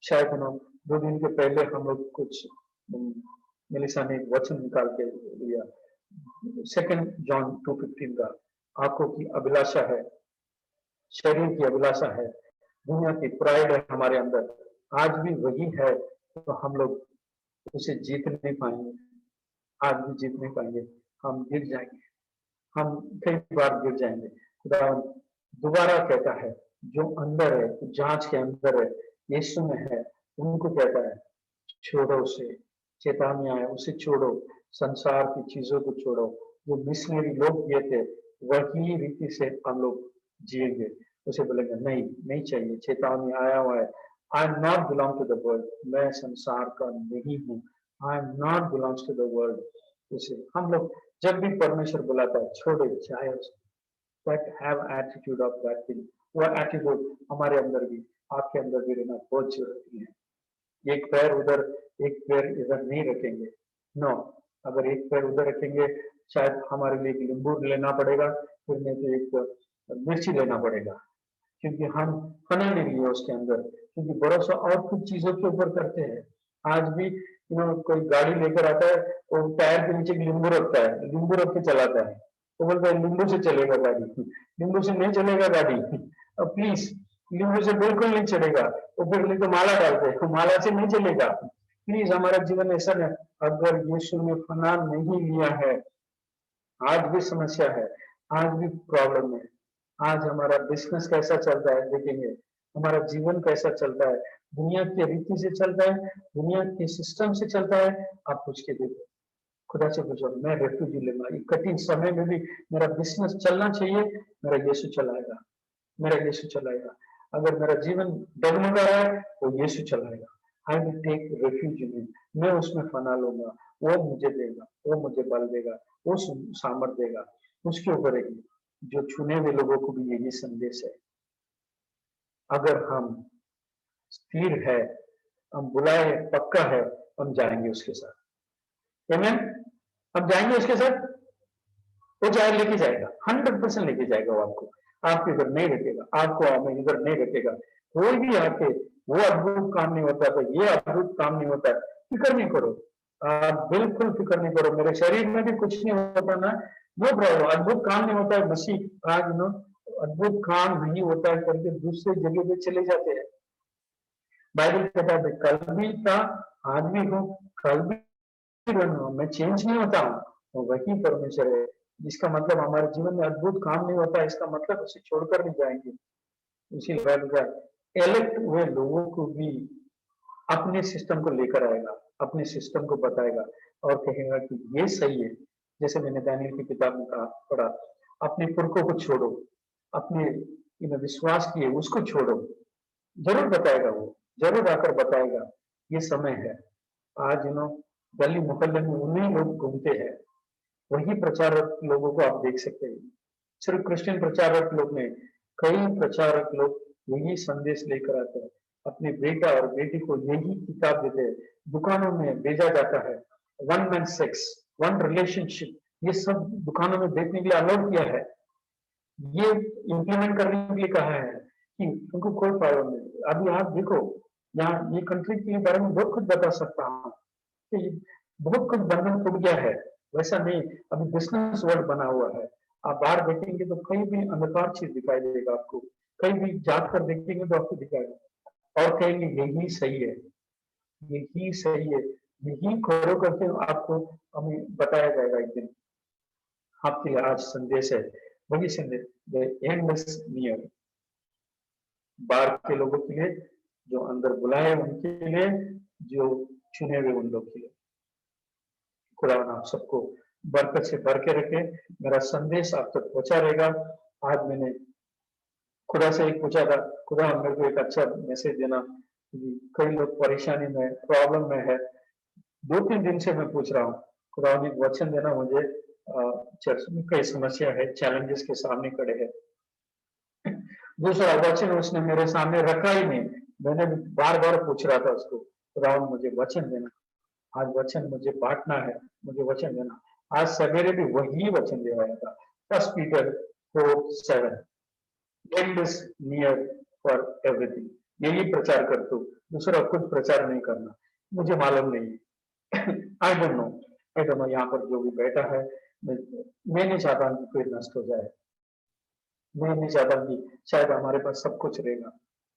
शायद हम 2 दिन के पहले हम लोग कुछ मेलिसा ने एक वचन निकाल के लिया, 2 जॉन 2:15 का, आंखों की अभिलाषा है, शरीर की अभिलाषा है, दुनिया की प्राइड है हमारे अंदर, आज भी वही है। तो हम लोग उसे जीत नहीं पाएंगे, आज भी जीत नहीं पाएंगे, हम गिर जाएंगे, हम कई बार गिर जाएंगे। खुदा दोबारा कहता है, जो अंदर है, जांच के अंदर है, यीशु में है, उनको कहता है छोड़ो उसे, चेतावनी आए उसे छोड़ो, संसार की चीजों को छोड़ो। जो मिशनरी लोग किए थे वही रीति से हम लोग जिएंगे। उसे बोलेंगे नहीं चाहिए, चेतावनी आया हुआ है, I am not belong to the world, मैं संसार का नहीं हूँ, I am not belongs to the world. उसे हम लोग जब भी परमेश्वर बुलाता है छोड़े जाए, but have attitude of that thing. वो एटीट्यूड हमारे अंदर भी, आपके अंदर भी रहना बहुत जरूरी है। एक पैर उधर एक पैर इधर नहीं रखेंगे, नो। अगर एक पैर उधर रखेंगे, शायद हमारे लिए एक नींबू लेना पड़ेगा, फिर नहीं तो एक मिर्ची लेना पड़ेगा, क्योंकि हम फना नहीं लिए उसके अंदर, क्योंकि भरोसा और कुछ चीजों के ऊपर करते हैं। आज भी कोई गाड़ी लेकर आता है, वो टायर के नीचे नींबू रखता है, नींबू रख के चलाता है, तो बोलता है नींबू से चलेगा गाड़ी, नींबू से नहीं चलेगा गाड़ी। प्लीज, नींबू से बिल्कुल नहीं चलेगा, वो फिर नहीं तो माला डालते हैं, माला से नहीं चलेगा। प्लीज, हमारा जीवन ऐसा है, अगर यीशु ने फना नहीं लिया है, आज भी समस्या है, आज भी प्रॉब्लम है, आज हमारा बिजनेस कैसा चल रहा है देखेंगे, हमारा जीवन कैसा चलता है, दुनिया की रीति से चलता है, दुनिया के सिस्टम से चलता है, आप पूछ के देखो, खुदा से पूछो, मैं रेफ्यूजी लूंगा, ये कठिन समय में भी मेरा बिजनेस चलना चाहिए, मेरा यीशु चलाएगा, मेरा यीशु चलाएगा। अगर मेरा जीवन डगमगा रहा है तो यीशु चलाएगा। आई विल टेक रेफ्यूज इन, मैं उसमें फना लूंगा, वो मुझे देगा, वो मुझे बल देगा, वो सामर्थ देगा, उसके ऊपर एक जो चुने हुए लोगों को भी यही संदेश है। अगर हम स्थिर है, हम बुलाए पक्का है, हम जाएंगे उसके साथ। आमीन। हम जाएंगे उसके साथ, वो जाए लेके जाएगा, 100% लेके जाएगा वो आपको, आपके इधर नहीं रखेगा, आपको हमें इधर नहीं रखेगा। कोई भी आके वो अद्भुत काम नहीं होता तो ये अद्भुत काम नहीं होता, फिक्र नहीं करो, आप बिल्कुल फिक्र नहीं करो। मेरे शरीर में भी कुछ नहीं होता ना, नो प्रॉब्लम, अद्भुत काम नहीं होता है। मसीह आज नो अद्भुत काम नहीं होता है करके दूसरे जगह पे चले जाते हैं। बाइबल कहता है कल भी था, आज भी हूँ, कल भी रहूंगा, मैं चेंज नहीं होता हूँ, तो वही परमेश्वर है। जिसका मतलब हमारे जीवन में अद्भुत काम नहीं होता, इसका मतलब उसे छोड़कर नहीं जाएंगे। इसीलिए एलेक्ट हुए लोगों को भी अपने सिस्टम को लेकर आएगा, अपने सिस्टम को बताएगा और कहेगा कि ये सही है। जैसे मैंने दानियल की किताब में कहा पढ़ा, अपने पुरखों को छोड़ो, अपने विश्वास किए उसको छोड़ो, जरूर बताएगा, वो जरूर आकर बताएगा। ये समय है, आज गली मोहल्ले में उन्हीं लोग घूमते हैं, वही प्रचारक लोगों को आप देख सकते हैं। सिर्फ क्रिश्चियन प्रचारक लोग नहीं, कई प्रचारक लोग यही संदेश लेकर आते हैं, अपने बेटा और बेटी को यही किताब देते हैं, दुकानों में भेजा जाता है। One man sex, one relationship, ये सब दुकानों में देखने के लिए अलाउ किया है, ये इम्प्लीमेंट करने के लिए कहा है कि उनको कोई प्रॉब्लम नहीं। अभी आप देखो, यहाँ ये कंट्री के बारे में बहुत कुछ बता सकता हूँ कि बहुत कुछ बंधन टूट गया है, वैसा नहीं, अभी बिजनेस वर्ल्ड बना हुआ है। आप बाहर देखेंगे तो कहीं भी अंधकार चीज दिखाई देगा आपको, कहीं भी जाग कर देखेंगे तो आपको दिखाएगा और कहेंगे यही सही है, यही सही है, यही खोरो करके आपको हमें बताया जाएगा एक दिन। आपके लिए आज संदेश है, वही संदेश, द एंड इज नियर। बाहर के लोगों के लिए, जो अंदर बुलाए उनके लिए, जो चुने हुए उन लोग के लिए। खुदा आप सबको बरकत से भर के रखे, मेरा संदेश आप तक पहुंचा रहेगा। आज मैंने खुदा से एक पूछा था, खुदा मेरे को एक अच्छा मैसेज देना, कई लोग परेशानी में, प्रॉब्लम में है, 2-3 दिन से मैं पूछ रहा हूँ, खुदा ने वचन देना मुझे, चर्च में कई समस्या है, चैलेंजेस के सामने खड़े हैं। दूसरा वचन उसने मेरे सामने रखा ही नहीं, मैंने बार बार पूछ रहा था उसको, खुदा मुझे वचन देना, आज वचन मुझे बांटना है, मुझे वचन देना। आज सवेरे भी वही वचन दे रहा था, 1 Peter 4:7, and is near for everything. यही प्रचार कर तू, दूसरा कुछ प्रचार नहीं करना। मुझे मालूम नहीं, आई डोंट नो, यहाँ पर जो भी बैठा है, मैं नहीं चाहता कि कोई नष्ट हो जाए, मैं नहीं चाहता कि शायद हमारे पास सब कुछ रहेगा,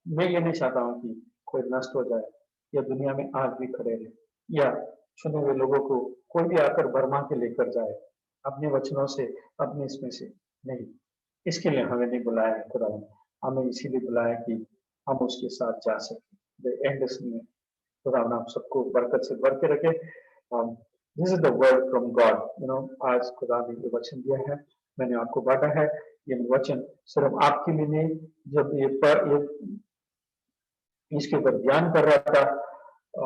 मैं ये नहीं चाहता हूँ कि कोई नष्ट हो जाए या दुनिया में आज भी खड़े रहे, या चुने हुए लोगों को कोई भी आकर भरमा के लेकर जाए अपने वचनों से, अपने इसमें से नहीं। इसके लिए हमें नहीं बुलाया है खुदा ने, हमें इसीलिए बुलाया कि हम उसके साथ जा सके। The end is near. खुदा ने आप सबको बरकत से भर के रखे। This is the word from God. आज खुदा ने ये वचन दिया है, मैंने आपको बांटा है। ये वचन सिर्फ आपके लिए नहीं, जब ये इसके ऊपर ध्यान कर रहा था,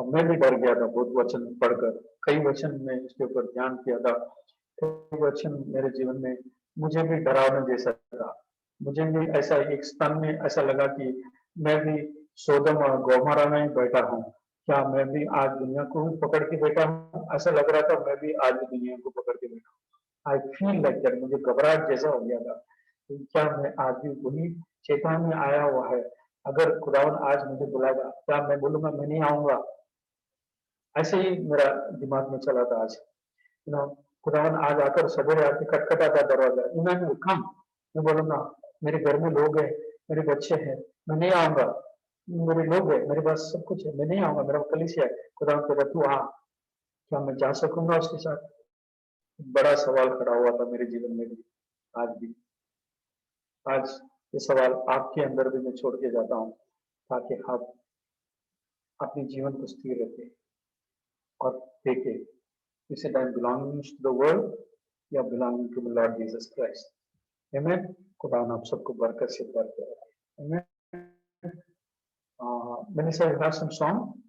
मैं भी डर गया था बहुत वचन पढ़कर, कई वचन में इसके ऊपर ध्यान किया था, कई वचन मेरे जीवन में मुझे भी डरावना जैसा था। मुझे भी ऐसा एक स्थान में ऐसा लगा कि मैं भी सोदम और गोमोरा में बैठा हूँ, क्या मैं भी आज दुनिया को पकड़ के बैठा हूँ, ऐसा लग रहा था मैं भी आज दुनिया को पकड़ के बैठा हूँ। आई फील लाइक दैट, मुझे घबराहट जैसा हो गया था, क्या मैं आज भी वही चेतान में आया हुआ है। अगर खुदावन आज मुझे बुलाएगा, क्या मैं बोलूंगा मैं नहीं आऊंगा? ऐसे ही मेरा दिमाग में चला था आज। खुदावन आज आकर सवेरे आके खटखटाता दरवाजा, इमानुएल कम, मैं बोलूंगा मेरे घर में लोग हैं, मेरे बच्चे हैं, मैं नहीं आऊंगा, मेरे लोग हैं, मेरे पास सब कुछ है, मैं नहीं आऊंगा, मेरा कलीसिया है। खुदावन कहता तू आ, क्या मैं जा सकूंगा उसके साथ? बड़ा सवाल खड़ा हुआ था मेरे जीवन में भी, आज भी। आज ये सवाल आपके अंदर भी मैं छोड़ के जाता हूँ ताकि आप अपने जीवन को स्थिर रखें और देखें इस time belonging to the world या belonging to the lord Jesus Christ. आमीन। खुदा आप सबको बरकत से भर दे। आमीन। Minister, you have some song?